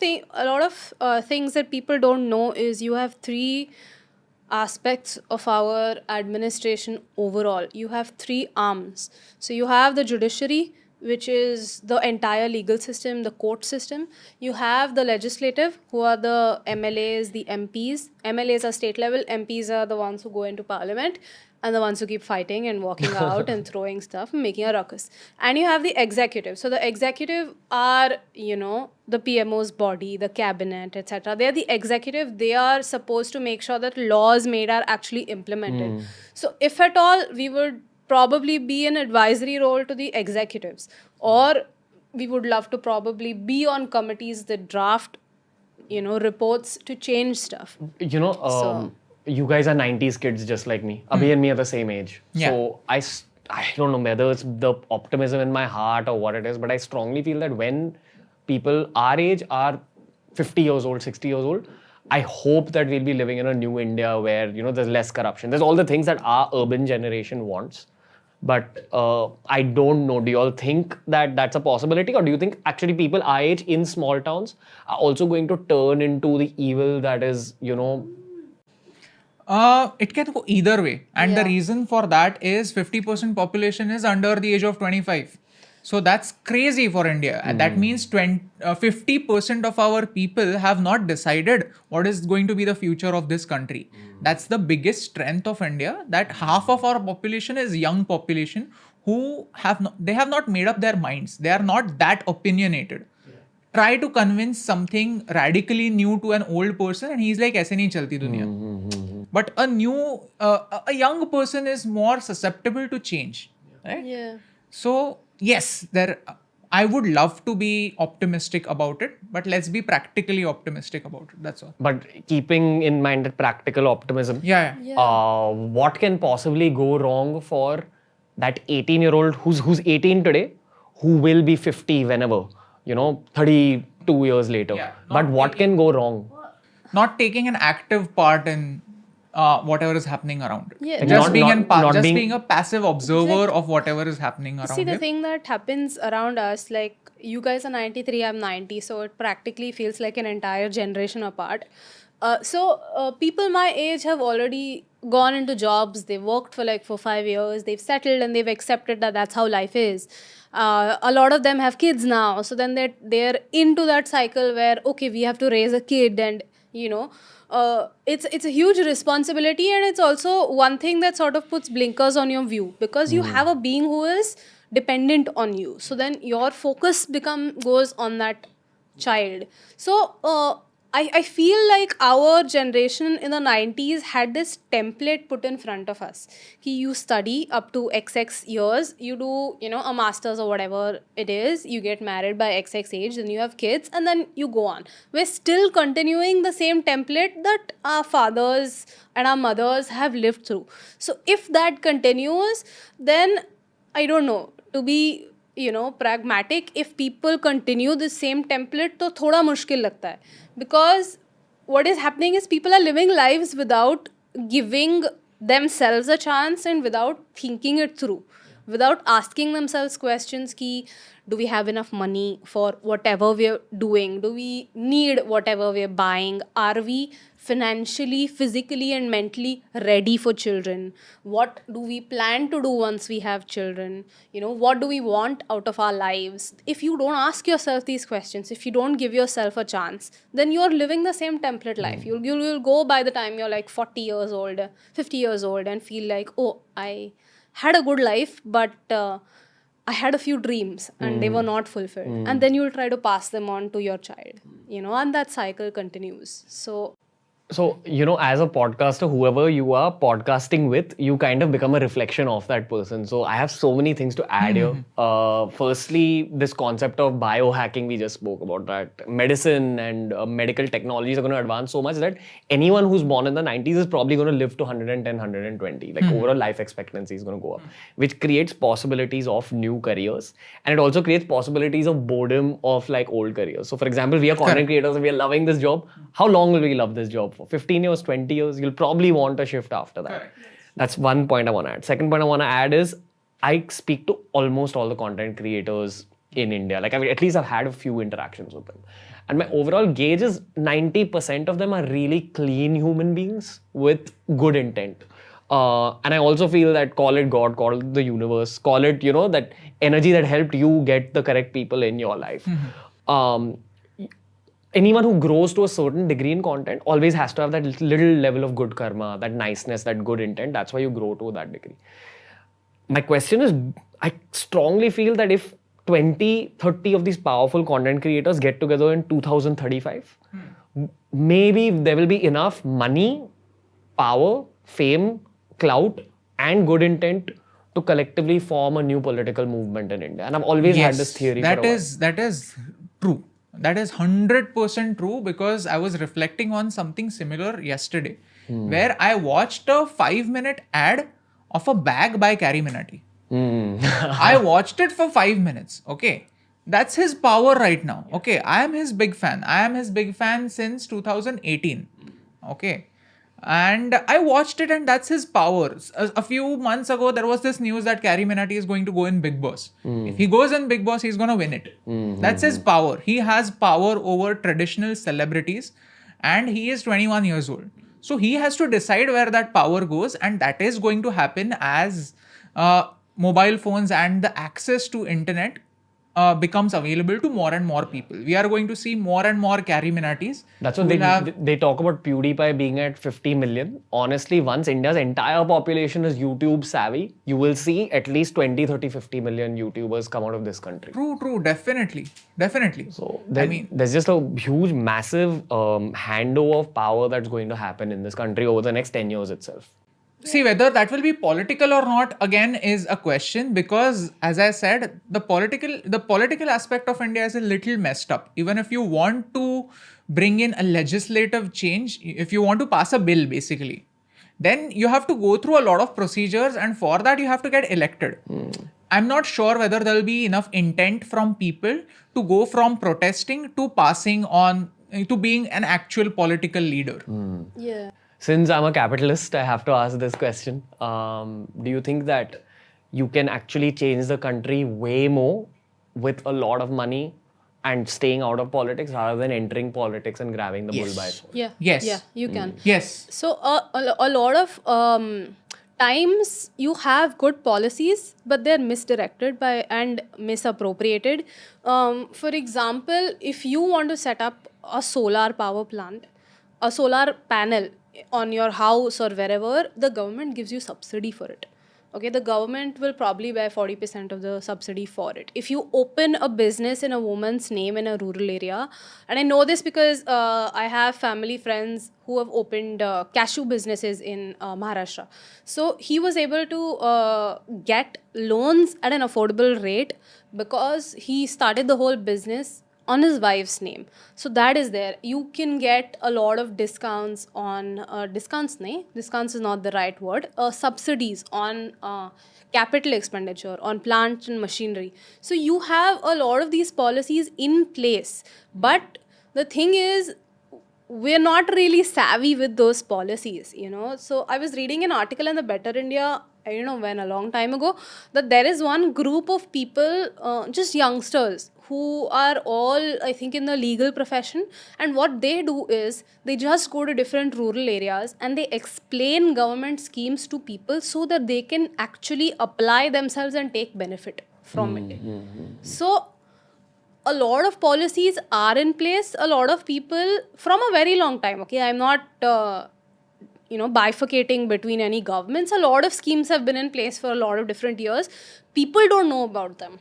things that people don't know is you have three aspects of our administration overall. You have three arms. So you have the judiciary, which is the entire legal system, the court system. You have the legislative, who are the MLAs, the MPs. MLAs are state level, MPs are the ones who go into parliament and the ones who keep fighting and walking out and throwing stuff and making a ruckus. And you have the executive. So the executive are, the PMO's body, the cabinet, etc. They're the executive. They are supposed to make sure that laws made are actually implemented. So if at all, we would probably be an advisory role to the executives, or we would love to probably be on committees that draft, reports to change stuff. You guys are 90s kids just like me. Abhi and me are the same age. Yeah. So I don't know whether it's the optimism in my heart or what it is, but I strongly feel that when people our age are 50 years old, 60 years old, I hope that we'll be living in a new India where, there's less corruption. There's all the things that our urban generation wants. But I don't know. Do you all think that that's a possibility? Or do you think actually people our age in small towns are also going to turn into the evil that is, It can go either way. And the reason for that is 50% population is under the age of 25. So that's crazy for India. And that means 50% of our people have not decided what is going to be the future of this country. That's the biggest strength of India, that half of our population is young population who have not made up their minds. They are not that opinionated. Try to convince something radically new to an old person and he's like, aise nahi chalti duniya. But a young person is more susceptible to change. Right? Yeah. So yes, I would love to be optimistic about it, but let's be practically optimistic about it. That's all. But keeping in mind that practical optimism, Yeah. what can possibly go wrong for that 18-year-old who's 18 today, who will be 50 whenever, 32 years later. Yeah, but what can go wrong? Not taking an active part in whatever is happening around it. Yeah. Just Not being a passive observer of whatever is happening around See, the him. thing that happens around us, like you guys are 93, I'm 90, so it practically feels like an entire generation apart. So people my age have already gone into jobs, they've worked for like 4-5 years, they've settled and they've accepted that that's how life is. A lot of them have kids now, so then they're into that cycle where, okay, we have to raise a kid, and it's a huge responsibility, and it's also one thing that sort of puts blinkers on your view, because you have a being who is dependent on you. So then your focus goes on that child. So I feel like our generation in the 90s had this template put in front of us. You study up to XX years, you do, a master's or whatever it is, you get married by XX age, then you have kids, and then you go on. We're still continuing the same template that our fathers and our mothers have lived through. So if that continues, then I don't know, to be pragmatic, if people continue the same template, to thoda mushkil lagta hai. Because what is happening is people are living lives without giving themselves a chance and without thinking it through, without asking themselves questions ki, do we have enough money for whatever we're doing? Do we need whatever we're buying? Are we financially, physically, and mentally ready for children? What do we plan to do once we have children? What do we want out of our lives? If you don't ask yourself these questions, if you don't give yourself a chance, then you're living the same template life. You'll go by the time you're like 40 years old, 50 years old, and feel like, oh, I had a good life, but I had a few dreams and they were not fulfilled. And then you'll try to pass them on to your child, and that cycle continues. So, as a podcaster, whoever you are podcasting with, you kind of become a reflection of that person. So, I have so many things to add here. Firstly, this concept of biohacking, we just spoke about that. Medicine and medical technologies are going to advance so much that anyone who's born in the 90s is probably going to live to 110, 120. Like, overall life expectancy is going to go up, which creates possibilities of new careers. And it also creates possibilities of boredom of like old careers. So, for example, we are content creators and we are loving this job. How long will we love this job for? 15 years, 20 years, you'll probably want a shift after that. Correct. That's one point I want to add. Second point I want to add is I speak to almost all the content creators in India. Like, at least I've had a few interactions with them. And my overall gauge is 90% of them are really clean human beings with good intent. And I also feel that call it God, call it the universe, call it, that energy that helped you get the correct people in your life. Anyone who grows to a certain degree in content always has to have that little level of good karma, that niceness, that good intent. That's why you grow to that degree. My question is, I strongly feel that if 20, 30 of these powerful content creators get together in 2035, maybe there will be enough money, power, fame, clout, and good intent to collectively form a new political movement in India. And I've always had this theory. That is true. That is 100% true, because I was reflecting on something similar yesterday, where I watched a 5-minute ad of a bag by Carrie Minati. I watched it for 5 minutes. Okay. That's his power right now. Okay. I am his big fan. I am his big fan since 2018. Okay. And I watched it, and that's his power. A few months ago, there was this news that Carrie Minati is going to go in Big Boss. If he goes in Big Boss, he's going to win it. That's his power. He has power over traditional celebrities, and he is 21 years old. So he has to decide where that power goes, and that is going to happen as mobile phones and the access to internet becomes available to more and more people. We are going to see more and more Carrie Minatis. That's what they talk about PewDiePie being at 50 million. Honestly, once India's entire population is YouTube savvy, you will see at least 20, 30, 50 million YouTubers come out of this country. True. Definitely. So there's just a huge, massive handover of power that's going to happen in this country over the next 10 years itself. See, whether that will be political or not, again, is a question, because, as I said, the political aspect of India is a little messed up. Even if you want to bring in a legislative change, if you want to pass a bill, basically, then you have to go through a lot of procedures, and for that you have to get elected. I'm not sure whether there will be enough intent from people to go from protesting to passing on to being an actual political leader. Yeah. Since I'm a capitalist, I have to ask this question. Do you think that you can actually change the country way more with a lot of money and staying out of politics rather than entering politics and grabbing the bull by its horns? Yeah. Yes. Yeah, you can. Yes. So a lot of times you have good policies, but they're misdirected by and misappropriated. For example, if you want to set up a solar power plant, a solar panel on your house or wherever, the government gives you subsidy for it. Okay, the government will probably bear 40% of the subsidy for it. If you open a business in a woman's name in a rural area, and I know this because I have family friends who have opened cashew businesses in Maharashtra. So he was able to get loans at an affordable rate because he started the whole business on his wife's name. So that is there. You can get a lot of discounts on discounts is not the right word. Subsidies on capital expenditure, on plant and machinery. So you have a lot of these policies in place. But the thing is, we're not really savvy with those policies, you know. So I was reading an article in the Better India, I don't know when, a long time ago, that there is one group of people, just youngsters, who are all, I think, in the legal profession. And what they do is they just go to different rural areas and they explain government schemes to people so that they can actually apply themselves and take benefit from it. So a lot of policies are in place. A lot of people from a very long time, okay, I'm not bifurcating between any governments. A lot of schemes have been in place for a lot of different years. People don't know about them,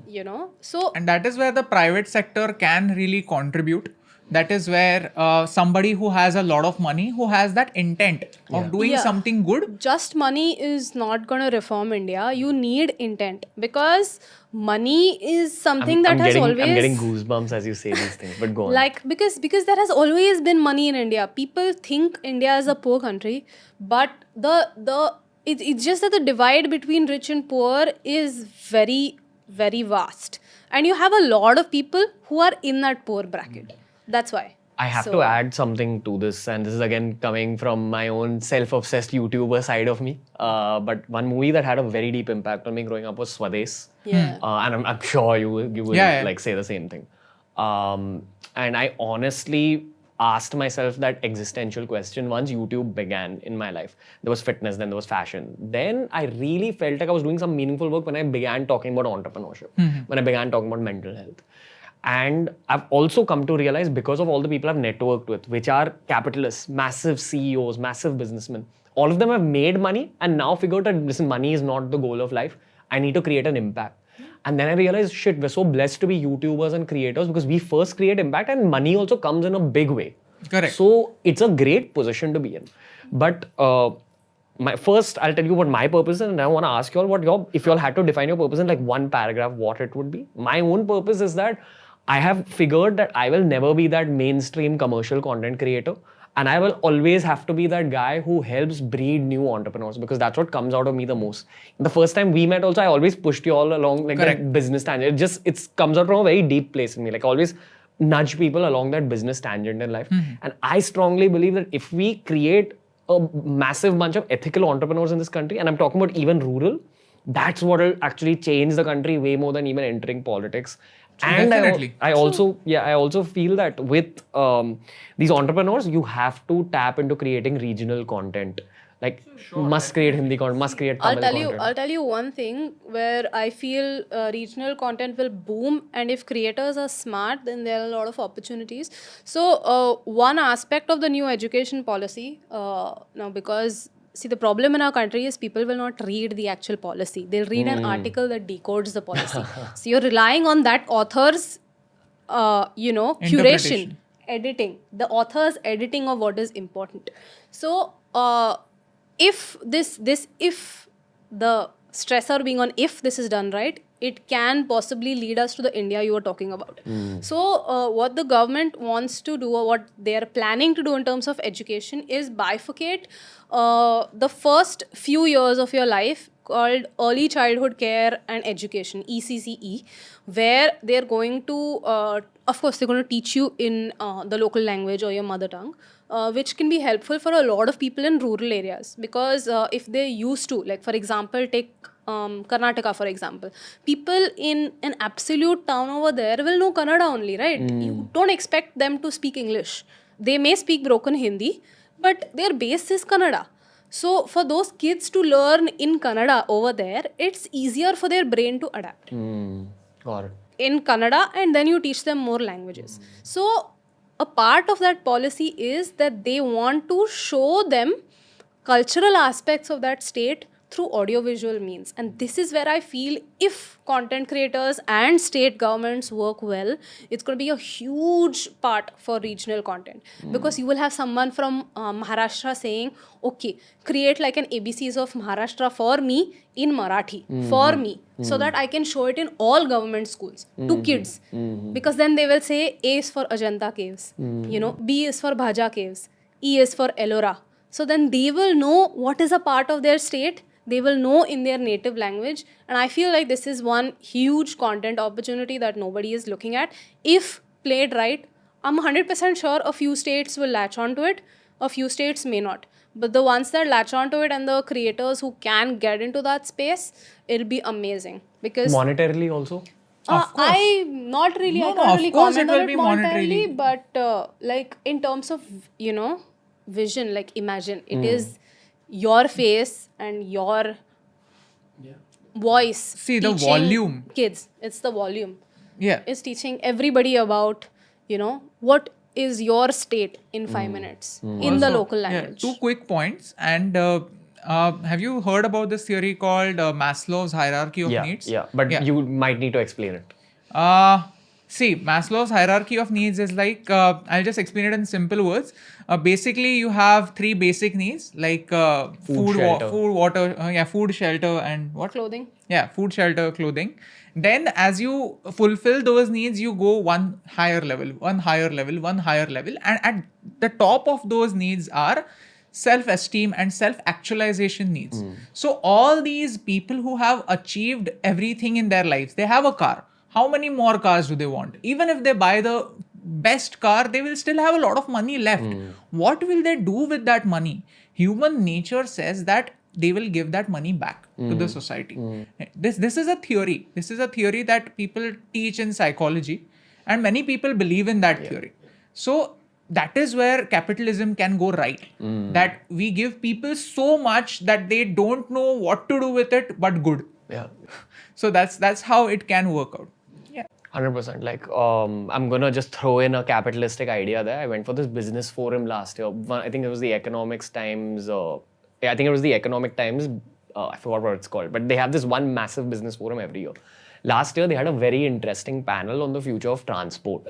you know. So And that is where the private sector can really contribute. That is where somebody who has a lot of money, who has that intent of doing Yeah. something good. just money is not going to reform India. You need intent, because money is something that has always I'm getting goosebumps as you say these things, but go on. like because there has always been money in India. People think India is a poor country, but it's just that the divide between rich and poor is very, very vast, and you have a lot of people who are in that poor bracket. That's why I have to add something to this, and this is again coming from my own self-obsessed YouTuber side of me. But one movie that had a very deep impact on me growing up was Swades. Yeah. And I'm sure you will Yeah. like say the same thing. And I honestly asked myself that existential question once YouTube began in my life. There was fitness, then there was fashion. Then I really felt like I was doing some meaningful work when I began talking about entrepreneurship, when I began talking about mental health. And I've also come to realize, because of all the people I've networked with, which are capitalists, massive CEOs, massive businessmen, all of them have made money and now figured that, listen, money is not the goal of life. I need to create an impact. And then I realized, shit, we're so blessed to be YouTubers and creators because we first create impact and money also comes in a big way. Correct. So it's a great position to be in. But I'll tell you what my purpose is, and I want to ask you all if you all had to define your purpose in like one paragraph, what it would be. My own purpose is that I have figured that I will never be that mainstream commercial content creator, and I will always have to be that guy who helps breed new entrepreneurs, because that's what comes out of me the most. The first time we met also, I always pushed you all along like that business tangent. It comes out from a very deep place in me. Like I always nudge people along that business tangent in life. And I strongly believe that if we create a massive bunch of ethical entrepreneurs in this country, and I'm talking about even rural, that's what will actually change the country way more than even entering politics. And Definitely. I also feel that with these entrepreneurs, you have to tap into creating regional content. Like must create Hindi content, must create Tamil content. I'll tell you one thing where I feel regional content will boom, and if creators are smart, then there are a lot of opportunities. So one aspect of the new education policy now, because see, the problem in our country is people will not read the actual policy. They'll read an article that decodes the policy. So you're relying on that author's, curation, editing, the author's editing of what is important. So if the stressor being on if this is done right, it can possibly lead us to the India you were talking about. So what the government wants to do, or what they are planning to do in terms of education, is bifurcate the first few years of your life, called Early Childhood Care and Education, ECCE, where they're going to, of course, they're going to teach you in the local language or your mother tongue, which can be helpful for a lot of people in rural areas. Because if they used to, like for example, take Karnataka for example, people in an absolute town over there will know Kannada only, right? You don't expect them to speak English. They may speak broken Hindi, but their base is Kannada. So for those kids to learn in Kannada over there, it's easier for their brain to adapt Got it. in Kannada, and then you teach them more languages. So a part of that policy is that they want to show them cultural aspects of that state through audiovisual means. And this is where I feel if content creators and state governments work well, it's going to be a huge part for regional content. Because you will have someone from Maharashtra saying, okay, create like an ABCs of Maharashtra for me in Marathi, for me, so that I can show it in all government schools to kids. Because then they will say A is for Ajanta caves, B is for Bhaja caves, E is for Ellora. So then they will know what is a part of their state. They will know in their native language. And I feel like this is one huge content opportunity that nobody is looking at. If played right, I'm 100% sure a few states will latch onto it, a few states may not. But the ones that latch onto it and the creators who can get into that space, it'll be amazing. Because Monetarily also? Of course. I not really, No, I no, can't of really course comment it on will it be monetarily, monetarily. but like in terms of, vision, like imagine it is your face and your voice. See, the teaching volume. Kids, it's the volume. Yeah. It's teaching everybody about, what is your state in 5 minutes in the Also, local yeah, language. 2 quick points. And have you heard about this theory called Maslow's hierarchy of needs? Yeah, but Yeah. you might need to explain it. See, Maslow's hierarchy of needs is like, I'll just explain it in simple words. Basically, you have 3 basic needs like food, shelter. food, water, food, shelter, and what? Clothing. Yeah, food, shelter, clothing. Then, as you fulfill those needs, you go one higher level, one higher level, one higher level. And at the top of those needs are self-esteem and self-actualization needs. So all these people who have achieved everything in their lives, they have a car. How many more cars do they want? Even if they buy the best car, they will still have a lot of money left. What will they do with that money? Human nature says that they will give that money back to the society. This is a theory. This is a theory that people teach in psychology, and many people believe in that theory. So that is where capitalism can go right. That we give people so much that they don't know what to do with it, but good. Yeah. So that's how it can work out. Yeah. 100%. Like, I'm gonna just throw in a capitalistic idea there. I went for this business forum last year. I think it was the Economics Times. I think it was the Economic Times. I forgot what it's called, but they have this one massive business forum every year. Last year, they had a very interesting panel on the future of transport.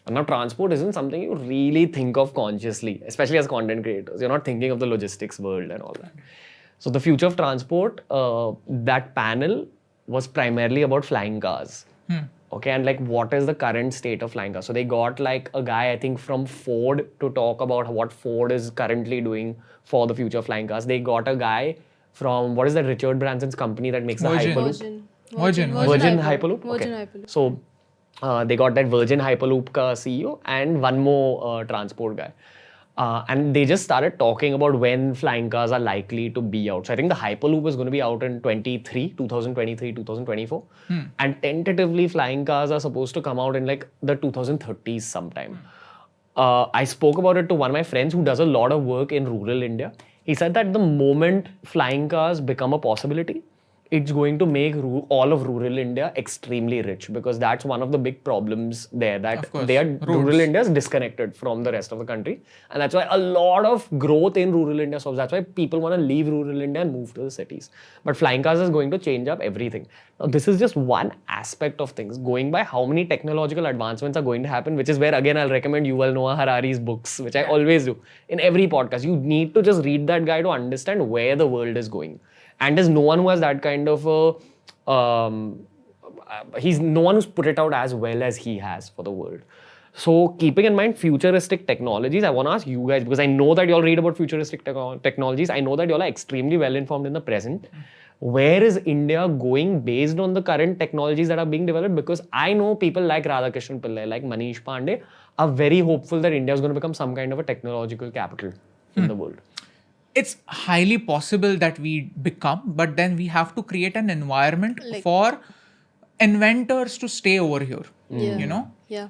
And now, transport isn't something you really think of consciously, especially as content creators. You're not thinking of the logistics world and all that. So, the future of transport, that panel was primarily about flying cars. Okay, and like what is the current state of flying cars? So they got like a guy, I think from Ford, to talk about what Ford is currently doing for the future of flying cars. They got a guy from, what is that Richard Branson's company that makes Virgin. the Hyperloop? Virgin Hyperloop? Virgin Okay. Hyperloop. So they got that Virgin Hyperloop CEO and one more transport guy. And they just started talking about when flying cars are likely to be out. So I think the Hyperloop is going to be out in 2023, 2024. And tentatively, flying cars are supposed to come out in like the 2030s sometime. I spoke about it to one of my friends who does a lot of work in rural India. He said that the moment flying cars become a possibility, it's going to make all of rural India extremely rich, because that's one of the big problems there, that Of course. rural India is disconnected from the rest of the country. And that's why a lot of growth in rural India. So that's why people want to leave rural India and move to the cities. But flying cars is going to change up everything. Now, this is just one aspect of things. Going by how many technological advancements are going to happen, which is where, again, I'll recommend Yuval Noah Harari's books, which I always do. In every podcast, you need to just read that guy to understand where the world is going. And there's no one who has that kind of he's no one who's put it out as well as he has for the world. So keeping in mind futuristic technologies, I want to ask you guys, because I know that you all read about futuristic technologies. I know that you all are extremely well informed in the present. Where is India going based on the current technologies that are being developed? Because I know people like Radhakrishnan Pillai, like Manish Pandey, are very hopeful that India is going to become some kind of a technological capital in the world. It's highly possible that we become, but then we have to create an environment for inventors to stay over here. You know? Yeah.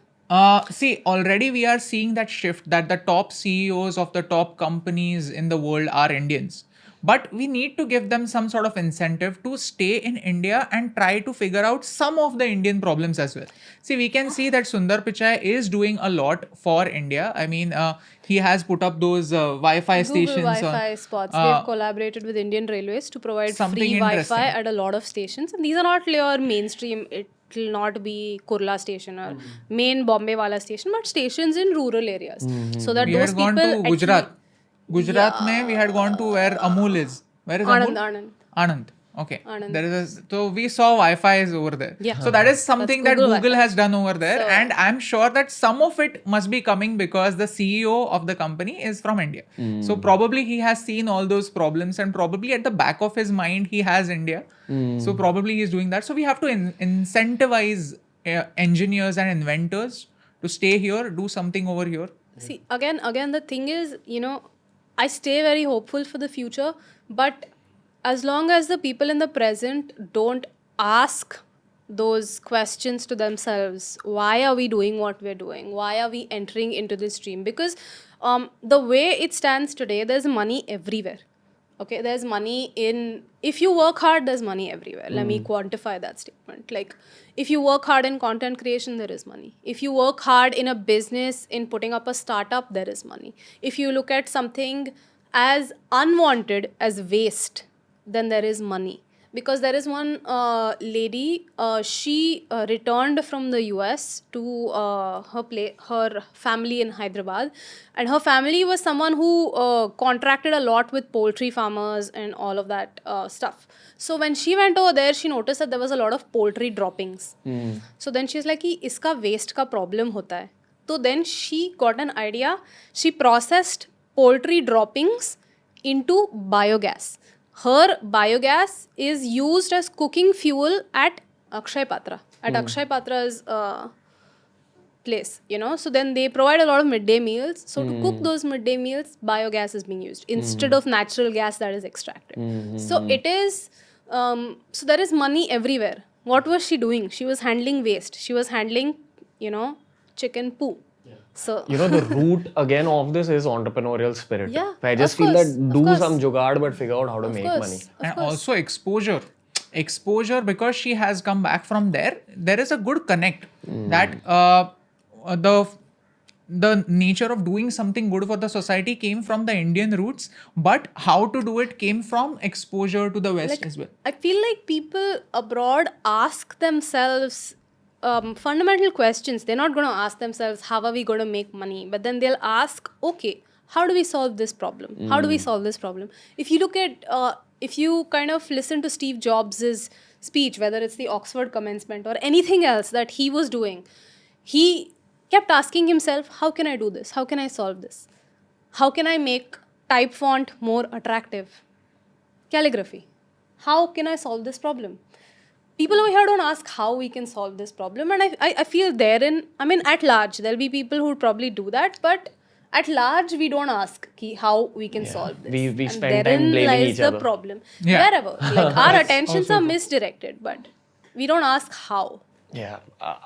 See, already we are seeing that shift, that the top CEOs of the top companies in the world are Indians. But we need to give them some sort of incentive to stay in India and try to figure out some of the Indian problems as well. See, we can see that Sundar Pichai is doing a lot for India. I mean, he has put up those Wi-Fi Google stations. Wi-Fi spots. They've collaborated with Indian Railways to provide Something free Wi-Fi interesting. at a lot of stations. And these are not your mainstream. It will not be Kurla station or main Bombay wala station, but stations in rural areas. So that We those had gone people to Gujarat. Gujarat mein we had gone to where Amul is. Where is Amul? Anand. Anand. Okay. Anand. There is so we saw Wi-Fi is over there. Yeah. So that is something that Google Google Wi-Fi. has done over there. So- And I'm sure that some of it must be coming because the CEO of the company is from India. So probably he has seen all those problems, and probably at the back of his mind he has India. So probably he's doing that. So we have to incentivize engineers and inventors to stay here, do something over here? See, again, the thing is, I stay very hopeful for the future, but as long as the people in the present don't ask those questions to themselves, why are we doing what we're doing? Why are we entering into this stream? Because the way it stands today, there's money everywhere. Okay, there's money in, if you work hard, there's money everywhere. Let me quantify that statement. Like, if you work hard in content creation, there is money. If you work hard in a business, in putting up a startup, there is money. If you look at something as unwanted as waste, then there is money. Because there is one lady, she returned from the US to her family in Hyderabad, and her family was someone who contracted a lot with poultry farmers and all of that stuff. So when she went over there, she noticed that there was a lot of poultry droppings. So then she's like, "Ki iska waste ka problem hota hai." So then she got an idea. She processed poultry droppings into biogas. Her biogas is used as cooking fuel at Akshay Patra, at Akshay Patra's place, So then they provide a lot of midday meals. So to cook those midday meals, biogas is being used instead of natural gas that is extracted. So it is, so there is money everywhere. What was she doing? She was handling waste. She was handling, chicken poo. So the root again of this is entrepreneurial spirit. Yeah, I just of feel course, that of do course. some jugaad but figure out how to make money. And also exposure, because she has come back from there is a good connect that the nature of doing something good for the society came from the Indian roots, but how to do it came from exposure to the West as well. I feel like people abroad ask themselves fundamental questions. They're not going to ask themselves, how are we going to make money? But then they'll ask, okay, how do we solve this problem? How do we solve this problem? If you look at, if you kind of listen to Steve Jobs' speech, whether it's the Oxford commencement or anything else that he was doing, he kept asking himself, how can I do this? How can I solve this? How can I make type font more attractive? Calligraphy. How can I solve this problem? People over here don't ask how we can solve this problem. And I feel therein, at large, there'll be people who would probably do that. But at large, we don't ask how we can solve this. We and spend time therein blaming lies each the other. problem. Yeah. Wherever. Like, our attentions are misdirected, but we don't ask how. Yeah,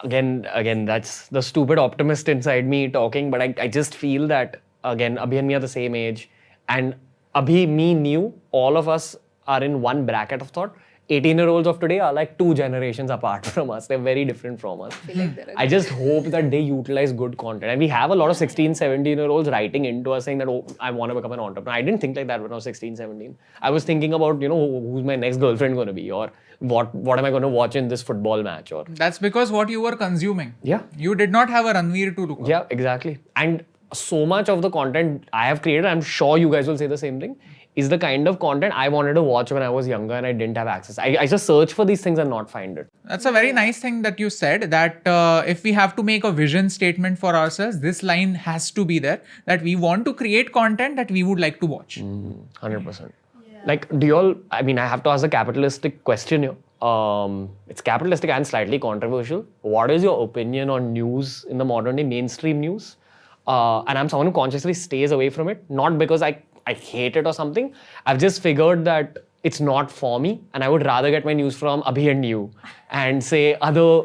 again, that's the stupid optimist inside me talking, but I just feel that, again, Abhi and me are the same age, and Abhi, me, Niyu, all of us are in one bracket of thought. 18-year-olds of today are like 2 generations apart from us. They're very different from us. I just hope that they utilize good content. And we have a lot of 16, 17-year-olds writing into us saying that, oh, I want to become an entrepreneur. I didn't think like that when I was 16, 17. I was thinking about, who's my next girlfriend going to be, or what am I going to watch in this football match, or... That's because what you were consuming. Yeah. You did not have a Ranveer to look up. Yeah, exactly. And so much of the content I have created, I'm sure you guys will say the same thing, is the kind of content I wanted to watch when I was younger and I didn't have access. I just search for these things and not find it. That's a very nice thing that you said, that if we have to make a vision statement for ourselves, this line has to be there, that we want to create content that we would like to watch. 100%. Like, do you all, I have to ask a capitalistic question here. It's capitalistic and slightly controversial. What is your opinion on news in the modern day, mainstream news? And I'm someone who consciously stays away from it, not because I hate it or something. I've just figured that it's not for me, and I would rather get my news from Abhi and Niyu and say other,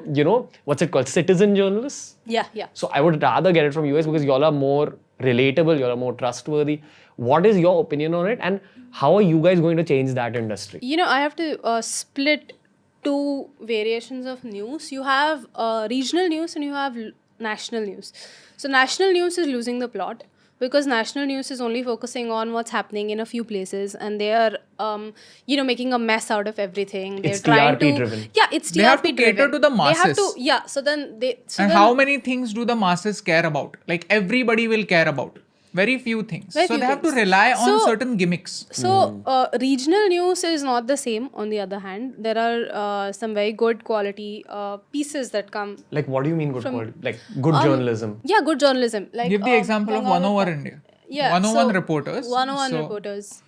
what's it called, citizen journalists? Yeah. So I would rather get it from you guys because y'all are more relatable, y'all are more trustworthy. What is your opinion on it, and how are you guys going to change that industry? I have to split 2 variations of news. You have regional news and you have national news. So national news is losing the plot, because national news is only focusing on what's happening in a few places, and they are, making a mess out of everything. They're It's trying TRP to, driven. Yeah, it's TRP They have to driven. cater to the masses. They have to, yeah. So then How many things do the masses care about? Like, everybody will care about. Very few things. Very so few they have to things. rely on So- certain gimmicks. So, regional news is not the same, on the other hand. There are some very good quality pieces that come. Like, what do you mean good quality? Like, good journalism? Yeah, good journalism. Like, Give the example of Gangadhar 101 Par- India. Yeah, 101 so reporters. 101 So, reporters.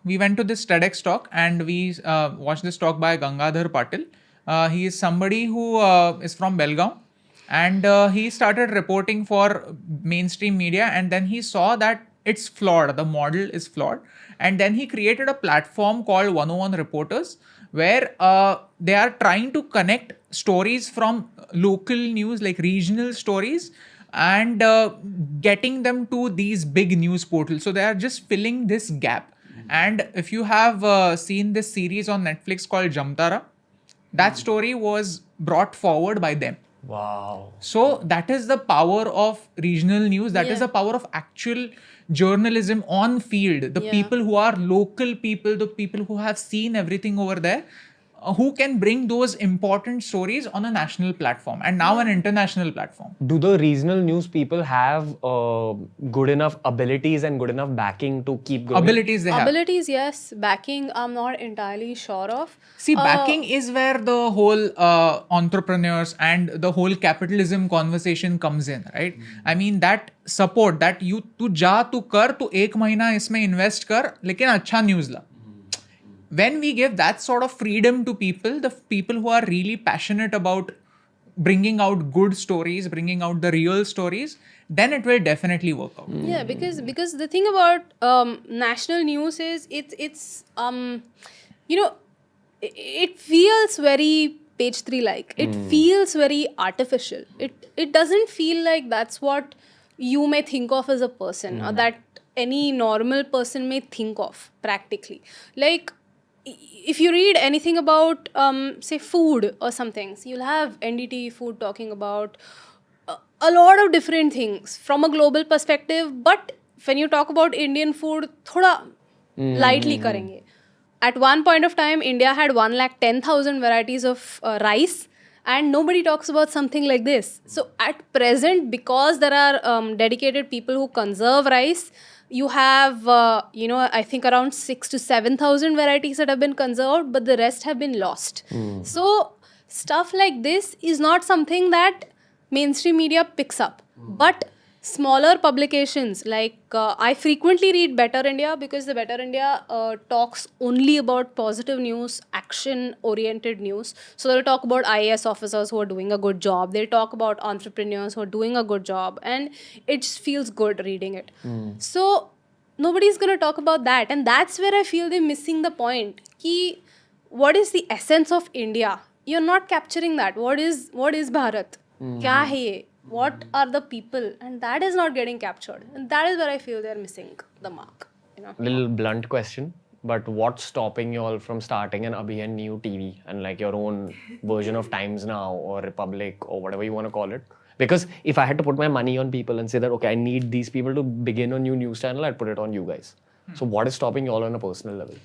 We went to this TEDx talk and we watched this talk by Gangadhar Patil. He is somebody who is from Belgaum. And he started reporting for mainstream media, and then he saw that it's flawed, the model is flawed. And then he created a platform called 101 Reporters, where they are trying to connect stories from local news, like regional stories, and getting them to these big news portals. So they are just filling this gap. And if you have seen this series on Netflix called Jamtara, that story was brought forward by them. Wow. So that is the power of regional news. That is Yeah. the power of actual journalism on field. The Yeah. people who are local people, the people who have seen everything over there, who can bring those important stories on a national platform and now an international platform. Do the regional news people have good enough abilities and good enough backing to keep going? Abilities they have. Abilities, yes. Backing, I'm not entirely sure of. See, backing is where the whole entrepreneurs and the whole capitalism conversation comes in, right? I mean, that support that you तू जा तू कर तू एक महीना इसमें invest कर लेकिन अच्छा news La. When we give that sort of freedom to people, the people who are really passionate about bringing out good stories, bringing out the real stories, then it will definitely work out. Yeah, because the thing about national news is it's you know it feels very page 3 like. It feels very artificial. It doesn't feel like that's what you may think of as a person or that any normal person may think of practically. Like if you read anything about say food or something, so you'll have NDT food talking about a lot of different things from a global perspective, but when you talk about Indian food thoda lightly karenge. At one point of time India had 110,000 varieties of rice, and nobody talks about something like this. So at present, because there are dedicated people who conserve rice, you have I think around 6 to 7,000 varieties that have been conserved, but the rest have been lost. So stuff like this is not something that mainstream media picks up, but smaller publications like I frequently read Better India, because the Better India talks only about positive news, action oriented news. So they'll talk about IAS officers who are doing a good job, they'll talk about entrepreneurs who are doing a good job, and it just feels good reading it. So nobody's going to talk about that, and that's where I feel they're missing the point. Ki what is the essence of India? You're not capturing that. What is Bharat? Kya hai ye? What are the people? And that is not getting captured, and that is where I feel they're missing the mark. Little blunt question, but what's stopping you all from starting an Abhi and Niyu TV and like your own version of Times Now or Republic or whatever you want to call it? Because if I had to put my money on people and say that, okay, I need these people to begin a new news channel, I'd put it on you guys. So what is stopping you all on a personal level?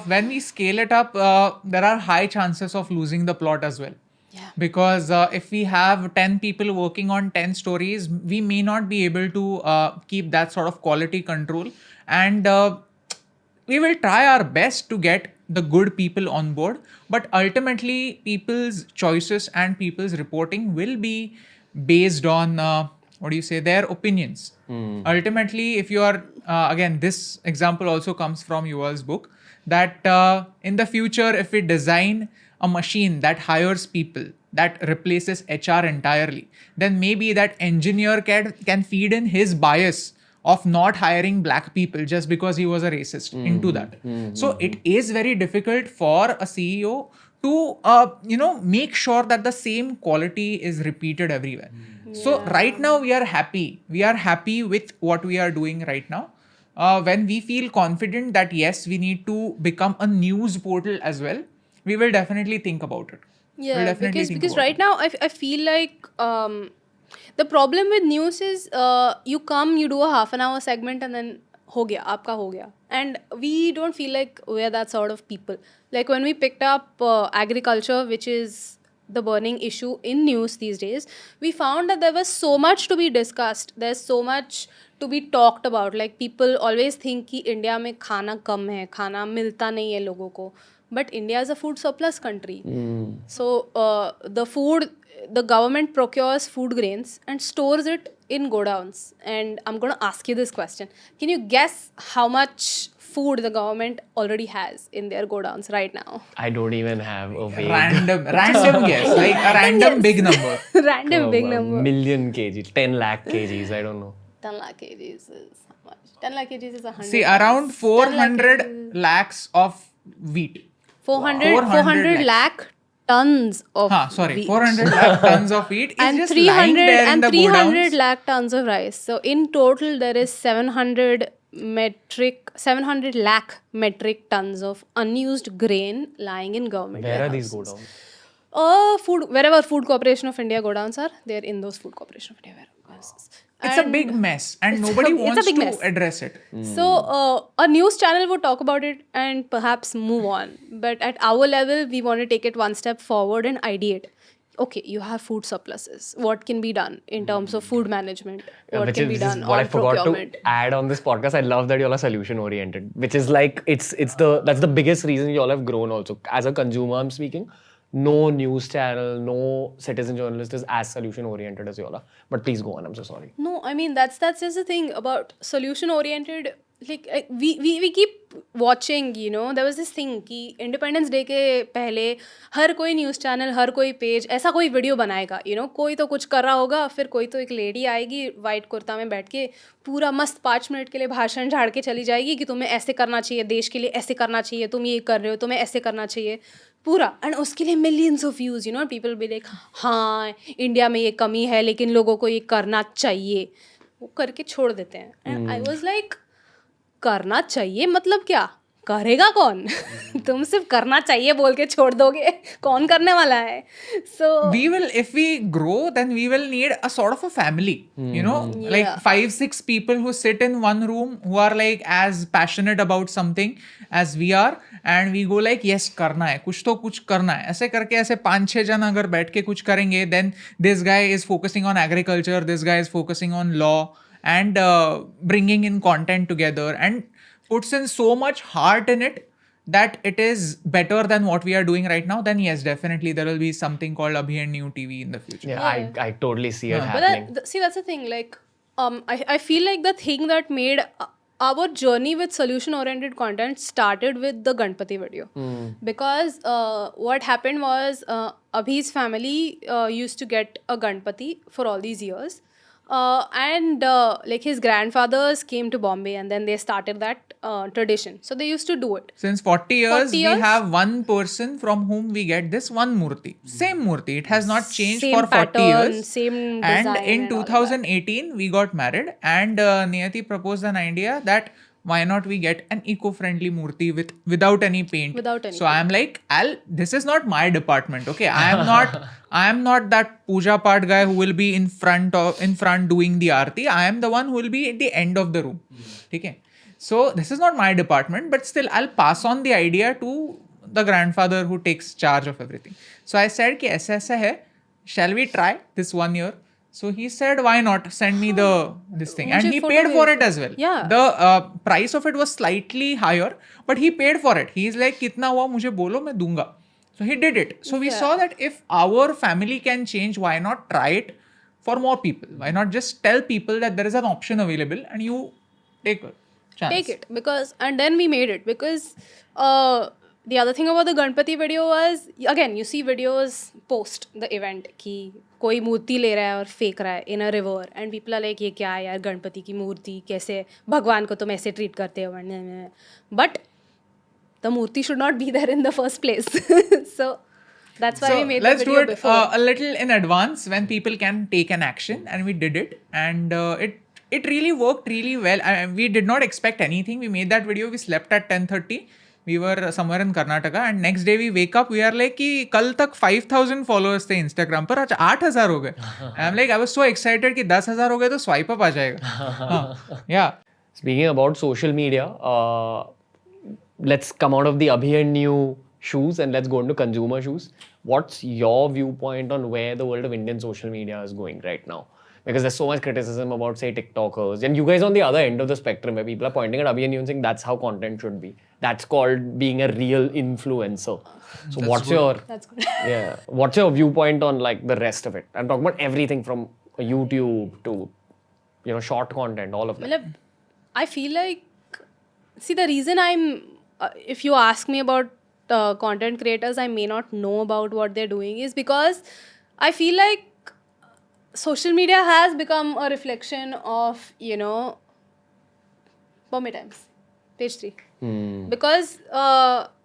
When we scale it up, there are high chances of losing the plot as well. Yeah. Because if we have 10 people working on 10 stories, we may not be able to keep that sort of quality control. And we will try our best to get the good people on board. But ultimately, people's choices and people's reporting will be based on, their opinions. Ultimately, if you are, again, this example also comes from Yuval's book, that in the future, if we design a machine that hires people, that replaces HR entirely, then maybe that engineer can feed in his bias of not hiring black people just because he was a racist into that. So it is very difficult for a CEO to make sure that the same quality is repeated everywhere. So right now we are happy. We are happy with what we are doing right now. When we feel confident that yes, we need to become a news portal as well, we will definitely think about it. Yeah, because right now I feel like the problem with news is you come, you do a half an hour segment, and then ho gaya, aapka ho gaya. And we don't feel like we're that sort of people. Like when we picked up agriculture, which is the burning issue in news these days, we found that there was so much to be discussed. There's so much to be talked about. Like people always think कि India में खाना कम है, खाना मिलता नहीं है लोगों को. But India is a food surplus country. So the government procures food grains and stores it in godowns, and I'm going to ask you this question. Can you guess how much food the government already has in their godowns right now? I don't even have a vague Random guess, like a random big number. Random big a number. million kgs, 10 lakh kgs, I don't know. 10 lakh kgs is how much? 10 lakh kgs is 100. See, around 400 lakhs of wheat. 400 lakh tons of wheat. 400 lakh tons of wheat is And just 300 lying there in and the 300 godowns. lakh tons of rice. So in total, there is 700 lakh metric tons of unused grain lying in government Where are warehouses. these godowns? Wherever Food Corporation of India godowns are, they're in those Food Corporation of India warehouses. It's a big mess and nobody wants big to mess. address it. So a news channel would talk about it and perhaps move on. But at our level, we want to take it one step forward and ideate. Okay, you have food surpluses. What can be done in terms of food management? What Which can be is done what I on forgot procurement? to add on this podcast. I love that you all are solution oriented, which is like that's the biggest reason you all have grown also. As a consumer, I'm speaking. No news channel, no citizen journalist is as solution oriented as you all are. But please go on. I'm so sorry. No, I mean that's just the thing about solution oriented. Like we keep watching, you know, there was this thing कि Independence Day के पहले हर कोई news channel, हर कोई page ऐसा कोई video बनाएगा, you know, कोई तो कुछ कर रहा होगा, फिर कोई तो एक लेडी आएगी वाइट कुर्ता में बैठ के पूरा मस्त 5 मिनट के लिए भाषण झाड़ के चली जाएगी कि तुम्हें ऐसे करना चाहिए, देश के लिए ऐसे करना चाहिए, तुम ये कर रहे हो, तुम्हें ऐसे करना चाहिए पूरा. एंड उसके लिए millions of views, you know, people be like हाँ इंडिया में ये कमी है लेकिन लोगों को ये करना चाहिए, वो करके छोड़ देते हैं. एंड आई वाज लाइक करना चाहिए मतलब क्या, करेगा कौन? तुम सिर्फ करना चाहिए बोल के छोड़ दोगे, कौन करने वाला है? So We will, if we grow, then we will need a sort of a family, you know, like 5-6 people who sit in one room who are like as passionate about something as we are, and we go like yes करना है, कुछ तो कुछ करना है, ऐसे करके ऐसे 5-6 जन अगर बैठ के कुछ करेंगे, then this guy is focusing on agriculture, this guy is focusing on law and bringing in content together and puts in so much heart in it that it is better than what we are doing right now, then yes, definitely there will be something called Abhi and Niyu TV in the future. Yeah, I totally see it but happening. see, that's the thing, like I feel like the thing that made our journey with solution oriented content started with the Ganpati video. Because what happened was Abhi's family used to get a Ganpati for all these years. And like his grandfathers came to Bombay and then they started that tradition. So they used to do it. Since 40 years, 40 years? we have one person from whom we get this one murti. Same murti. It has not changed Same for 40 pattern, years. same And design in and all of that. 2018, we got married and Niyati proposed an idea that why not we get an eco-friendly murti without any paint. Without any so I'm like, this is not my department, okay? I am not that puja part guy who will be in front doing the aarti. I am the one who will be at the end of the room. Okay? So this is not my department, but still I'll pass on the idea to the grandfather who takes charge of everything. So I said ki aisa hai, shall we try this 1 year? So he said, why not send me this thing? And he paid for it as well. Yeah. The price of it was slightly higher, but he paid for it. He's like, kitna hua mujhe bolo, main dunga. So he did it. So we saw that if our family can change, why not try it for more people? Why not just tell people that there is an option available and you take a chance? Take it. And then we made it because the other thing about the Ganpati video was, again, you see videos post the event कि कोई मूर्ति ले रहा है और फेंक रहा है in a river and people are like ये क्या है यार, गणपति की मूर्ति कैसे, भगवान को तुम ऐसे ट्रीट करते हो, but the Murthy should not be there in the first place. So that's why we made the let's video do it before. a little in advance when people can take an action, and we did it, and it really worked really well. We did not expect anything. We made that video. We slept at 10:30. We were somewhere in Karnataka, and next day we wake up, we are like कि कल तक 5,000 followers थे Instagram पर, आज 8,000 हो गए. I'm like, I was so excited कि 10,000 हो गए तो swipe up आ जाएगा. Yeah. Speaking about social media, let's come out of the Abhi and Niyu shoes and let's go into consumer shoes. What's your viewpoint on where the world of Indian social media is going right now? Because there's so much criticism about, say, TikTokers. And you guys on the other end of the spectrum where people are pointing at Abhi and Niyu and saying that's how content should be. That's called being a real influencer. So That's good. what's your viewpoint on like the rest of it? I'm talking about everything from YouTube to short content, all of that? Matlab, I feel like, see, the reason if you ask me about content creators, I may not know about what they're doing is because I feel like social media has become a reflection of, Bombay Times, page 3. Because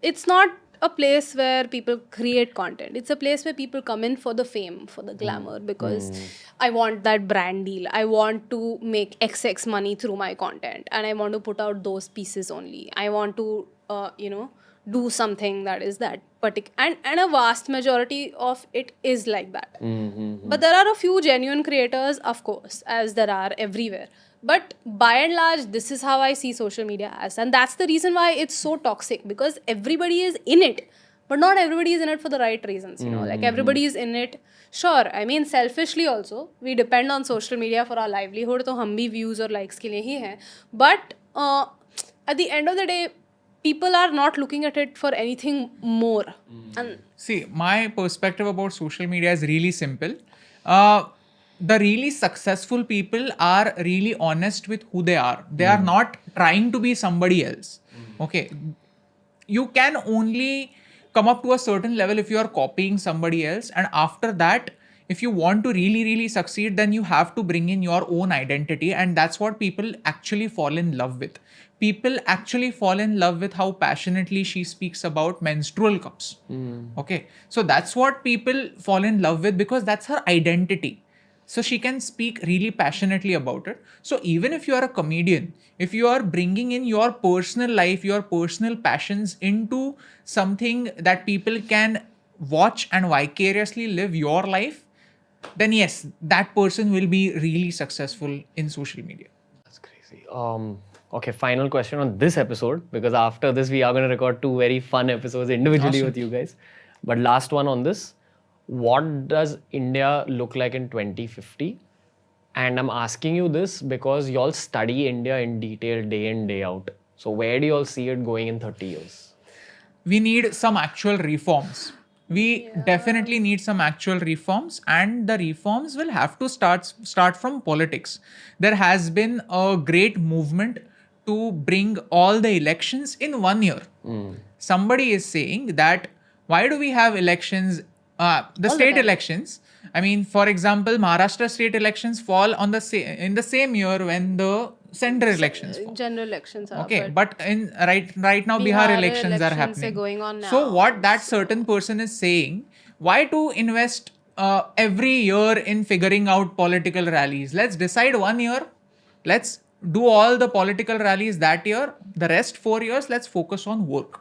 it's not a place where people create content. It's a place where people come in for the fame, for the glamour, because I want that brand deal. I want to make XX money through my content, and I want to put out those pieces only. I want to, do something that is that particular. And a vast majority of it is like that. But there are a few genuine creators, of course, as there are everywhere. But by and large, this is how I see social media as. And that's the reason why it's so toxic, because everybody is in it, but not everybody is in it for the right reasons, like everybody is in it. Sure, I mean, selfishly also, we depend on social media for our livelihood, so hum bhi views or likes ke liye hi hain. But at the end of the day, people are not looking at it for anything more. And See, my perspective about social media is really simple. The really successful people are really honest with who they are. They are not trying to be somebody else. Okay. You can only come up to a certain level if you are copying somebody else. And after that, if you want to really, really succeed, then you have to bring in your own identity. And that's what people actually fall in love with. People actually fall in love with how passionately she speaks about menstrual cups. Okay. So that's what people fall in love with, because that's her identity. So she can speak really passionately about it. So even if you are a comedian, if you are bringing in your personal life, your personal passions into something that people can watch and vicariously live your life, then yes, that person will be really successful in social media. That's crazy. Okay, final question on this episode, because after this we are going to record 2 very fun episodes individually with you guys. But last one on this. What does India look like in 2050? And I'm asking you this because y'all study India in detail day in, day out. So where do y'all see it going in 30 years? We need some actual reforms. We definitely need some actual reforms, and the reforms will have to start from politics. There has been a great movement to bring all the elections in 1 year. Somebody is saying that why do we have elections? The state elections, I mean, for example, Maharashtra state elections fall on in the same year when the central elections fall. General elections are. Okay, but in right now Bihar elections are happening. Going on now. So what that certain person is saying, why to invest every year in figuring out political rallies? Let's decide 1 year. Let's do all the political rallies that year. The rest 4 years, let's focus on work.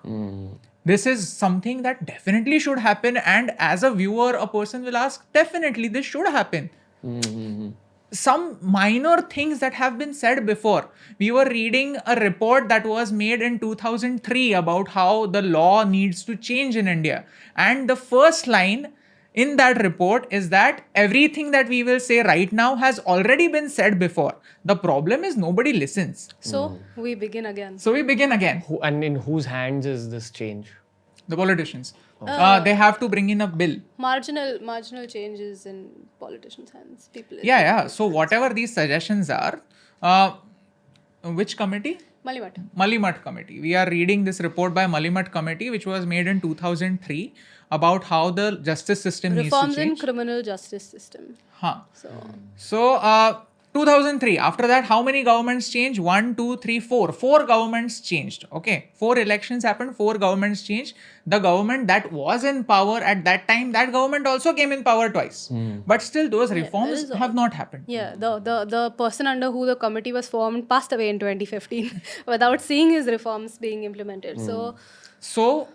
This is something that definitely should happen. And as a viewer, a person will ask, definitely this should happen. Some minor things that have been said before. We were reading a report that was made in 2003 about how the law needs to change in India. And the first line in that report is that everything that we will say right now has already been said before. The problem is nobody listens. So we begin again. And in whose hands is this change? The politicians. They have to bring in a bill. Marginal changes in politicians' hands. People. Yeah. So whatever these suggestions are, which committee? Malimat Committee. We are reading this report by Malimat Committee, which was made in 2003, about how the justice system needs to change. Reforms in criminal justice system. So 2003. After that, how many governments changed? 1, 2, 3, 4. 4 governments changed. Okay. 4 elections happened. 4 governments changed. The government that was in power at that time, that government also came in power twice. But still, those reforms have not happened. Yeah. The person under who the committee was formed passed away in 2015 without seeing his reforms being implemented. So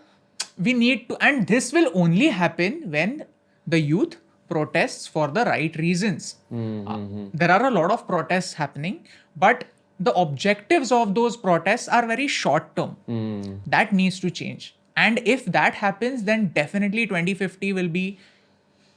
we need to, and this will only happen when the youth protests for the right reasons. There are a lot of protests happening, but the objectives of those protests are very short term. That needs to change. And if that happens, then definitely 2050 will be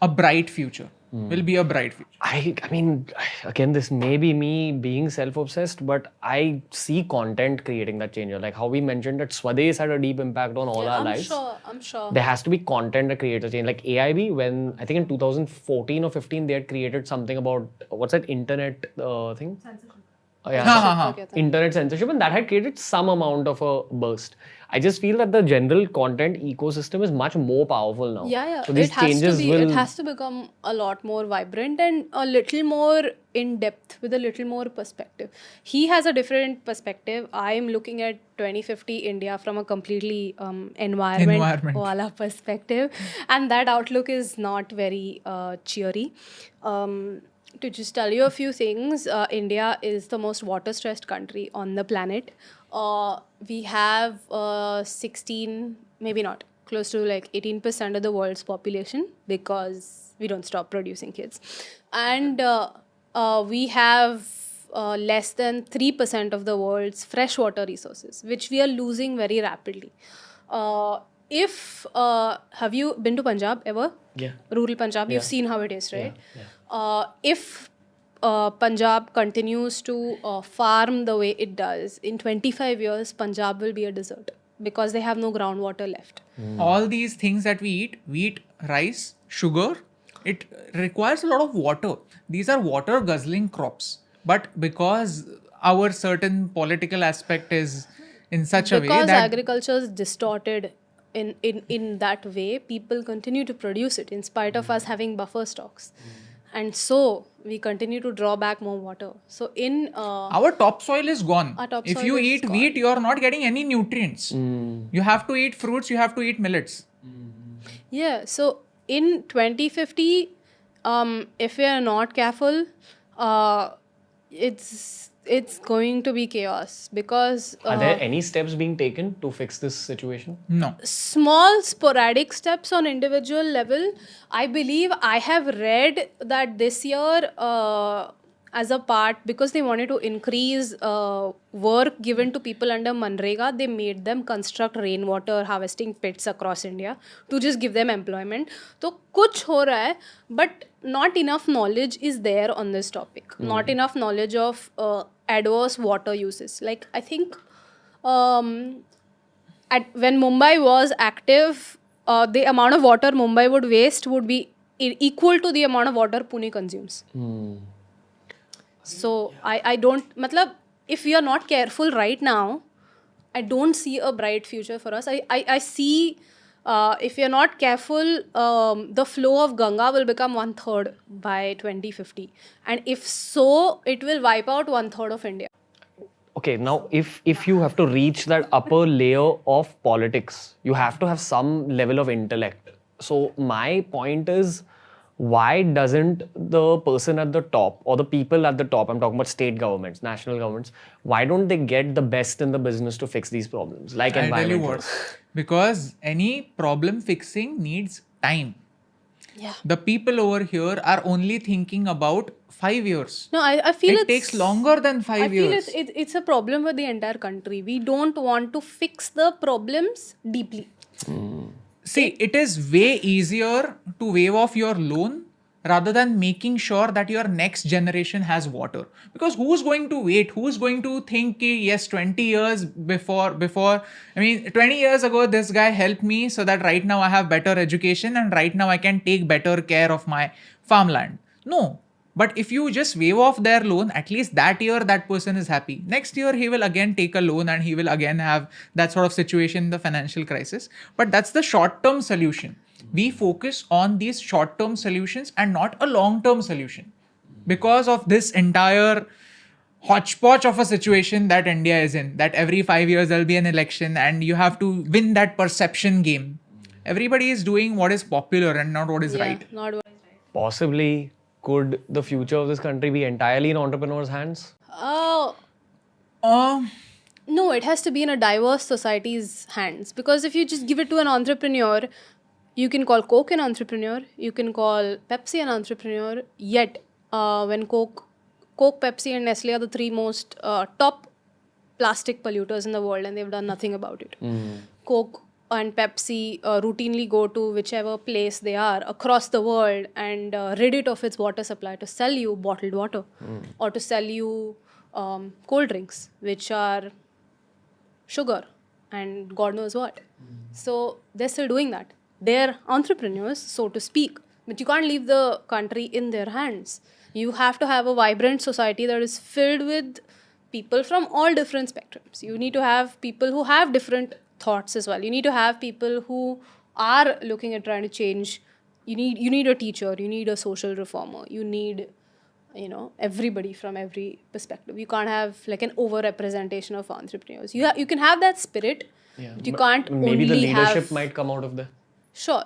a bright future. will be a bright future. I mean, again, this may be me being self-obsessed, but I see content creating that change. Like how we mentioned that Swadesh had a deep impact on all our lives. I'm sure. There has to be content that creates a change. Like AIB, when I think in 2014 or 15, they had created something about what's that internet thing? Censorship. Yeah, internet censorship, and that had created some amount of a burst. I just feel that the general content ecosystem is much more powerful now. Yeah. So these it has changes to be. will. It has to become a lot more vibrant and a little more in depth with a little more perspective. He has a different perspective. I'm looking at 2050 India from a completely environment wala perspective, and that outlook is not very cheery. To just tell you a few things, India is the most water-stressed country on the planet. We have 16, maybe not, close to like 18% of the world's population because we don't stop producing kids. And we have less than 3% of the world's freshwater resources, which we are losing very rapidly. Have you been to Punjab ever? Yeah. Rural Punjab, you've seen how it is, right? Yeah. If Punjab continues to farm the way it does, in 25 years, Punjab will be a desert because they have no groundwater left. All these things that we eat, wheat, rice, sugar, it requires a lot of water. These are water guzzling crops. But because our certain political aspect is in such a way Because that agriculture is distorted in that way, people continue to produce it in spite of us having buffer stocks. And so we continue to draw back more water. So our topsoil is gone. Our topsoil If you is eat gone. wheat, you are not getting any nutrients. You have to eat fruits, you have to eat millets. yeah, so in 2050, if we are not careful, it's going to be chaos because Are there any steps being taken to fix this situation? No. small sporadic steps on individual level. I believe I have read that this year as a part, because they wanted to increase work given to people under Manrega, they made them construct rainwater harvesting pits across India to just give them employment. So kuch ho raha hai, but not enough knowledge is there on this topic. Not enough knowledge of adverse water uses. Like I think when Mumbai was active, the amount of water Mumbai would waste would be equal to the amount of water Pune consumes. So I don't, matlab, if we are not careful right now, I don't see a bright future for us. I see if we are not careful, the flow of Ganga will become 1/3 by 2050. And if so, it will wipe out 1/3 of India. Okay, now if you have to reach that upper layer of politics, you have to have some level of intellect. So my point is, why doesn't the person at the top or the people at the top, I'm talking about state governments, national governments, why don't they get the best in the business to fix these problems? Like I'll tell you environmental. what. Because any problem fixing needs time. Yeah. The people over here are only thinking about 5 years. No, I feel It takes longer than 5 I feel years. it's a problem with the entire country. We don't want to fix the problems deeply. See, it is way easier to waive off your loan rather than making sure that your next generation has water. Because who's going to wait? Who's going to think, ki, yes, 20 years before, I mean, 20 years ago, this guy helped me so that right now I have better education and right now I can take better care of my farmland. No. But if you just waive off their loan, at least that year that person is happy. Next year he will again take a loan and he will again have that sort of situation in the financial crisis. But that's the short-term solution. We focus on these short-term solutions and not a long-term solution. Because of this entire hodgepodge of a situation that India is in, that every 5 years there'll be an election and you have to win that perception game. Everybody is doing what is popular and not what is right. Not what is right. Possibly, could the future of this country be entirely in entrepreneurs' hands? No, it has to be in a diverse society's hands. Because if you just give it to an entrepreneur, you can call Coke an entrepreneur, you can call Pepsi an entrepreneur. Yet, when Coke, Pepsi, and Nestle are the three most top plastic polluters in the world, and they've done nothing about it. Coke and Pepsi routinely go to whichever place they are across the world and rid it of its water supply to sell you bottled water or to sell you cold drinks, which are sugar and God knows what. So they're still doing that. They're entrepreneurs, so to speak, but you can't leave the country in their hands. You have to have a vibrant society that is filled with people from all different spectrums. You need to have people who have different thoughts as well. You need to have people who are looking at trying to change. You need a teacher, you need a social reformer, you need everybody from every perspective. You can't have like an over-representation of entrepreneurs. You can have that spirit, but you can't Maybe the only leadership have... might come out of there. Sure.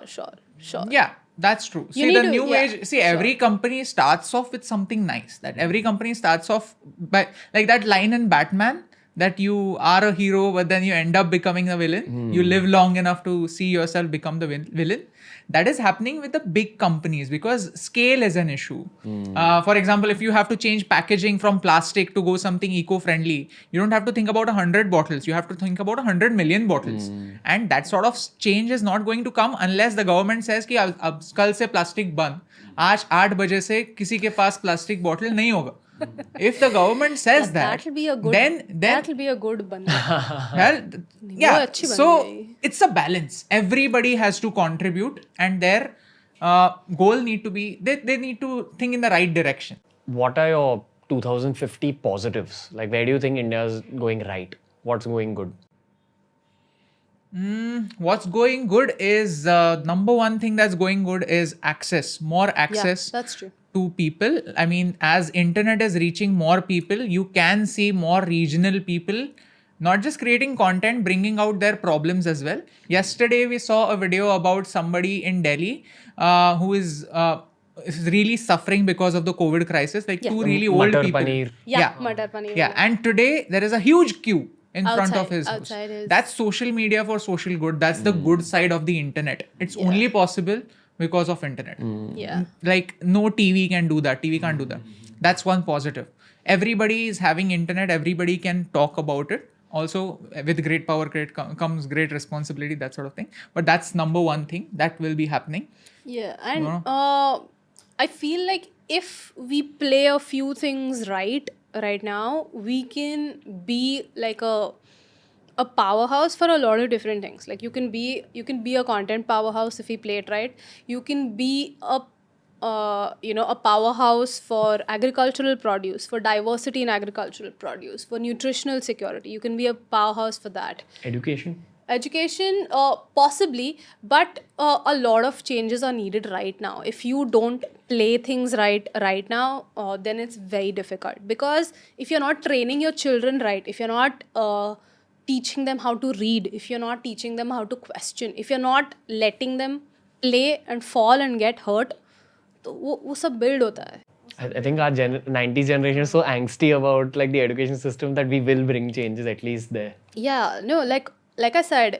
Yeah, that's true. You See, need the to- new yeah, age, every company starts off with something nice. That every company starts off by, like that line in Batman, that you are a hero, but then you end up becoming a villain. You live long enough to see yourself become the villain. That is happening with the big companies because scale is an issue. For example, if you have to change packaging from plastic to go something eco-friendly, you don't have to think about 100 bottles. You have to think about 100 million bottles. And that sort of change is not going to come unless the government says कि अब कल से plastic बंद. आज 8 बजे से किसी के पास plastic bottle नहीं होगा. If the government says that'll be a good bun. well, yeah, अच्छी बन so गई. it's a balance. Everybody has to contribute and their goal need to be, they need to think in the right direction. What are your 2050 positives? Like, where do you think India's going right? What's going good? What's going good is, number one thing that's going good is access. More access that's true. to people. I mean, as internet is reaching more people, you can see more regional people not just creating content, bringing out their problems as well. Yesterday, we saw a video about somebody in Delhi who is really suffering because of the COVID crisis, like two really old Matar people. paneer. Yeah, Matar paneer. Yeah, and today there is a huge queue in front of his house. outside his- That's social media for social good. That's the good side of the internet. It's only possible because of internet. Yeah. Like no TV can do that. TV can't do that. That's one positive. Everybody is having internet. Everybody can talk about it. Also, with great power comes great responsibility, that sort of thing. But that's number one thing that will be happening. Yeah, and I feel like if we play a few things right now, we can be like a powerhouse for a lot of different things. Like you can be a content powerhouse if we play it right. You can be a powerhouse for agricultural produce, for diversity in agricultural produce, for nutritional security. You can be a powerhouse for that. Education, possibly, but a lot of changes are needed right now. If you don't play things right now, then it's very difficult. Because if you're not training your children right, if you're not teaching them how to read, if you're not teaching them how to question, if you're not letting them play and fall and get hurt, तो वो सब build होता है. I think our 90s generation is so angsty about like the education system that we will bring changes at least there. Yeah, no, like I said,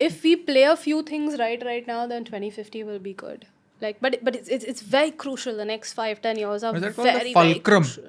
if we play a few things right now, then 2050 will be good. Like, but it's very crucial. The next 5-10 years are What is that called? very, The very fulcrum. crucial.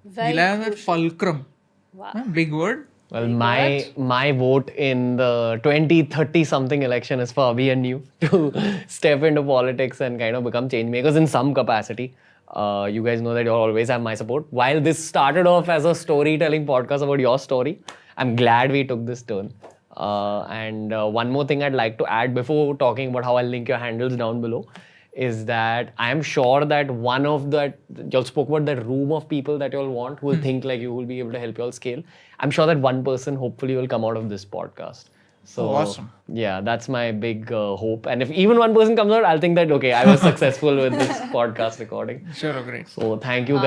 Very We'll have that crucial. fulcrum. Wow. Big word. Well, my vote in the 2030 something election is for Abhi and Niyu to step into politics and kind of become change makers in some capacity. You guys know that you always have my support. While this started off as a storytelling podcast about your story, I'm glad we took this turn. And one more thing I'd like to add before talking about how I'll link your handles down below is that I am sure that one of that, y'all spoke about the room of people that y'all want who will think like you will be able to help y'all scale. I'm sure that one person hopefully will come out of this podcast. So awesome. Yeah, that's my big hope. And if even one person comes out, I'll think that, okay, I was successful with this podcast recording. Sure, great. So thank you guys.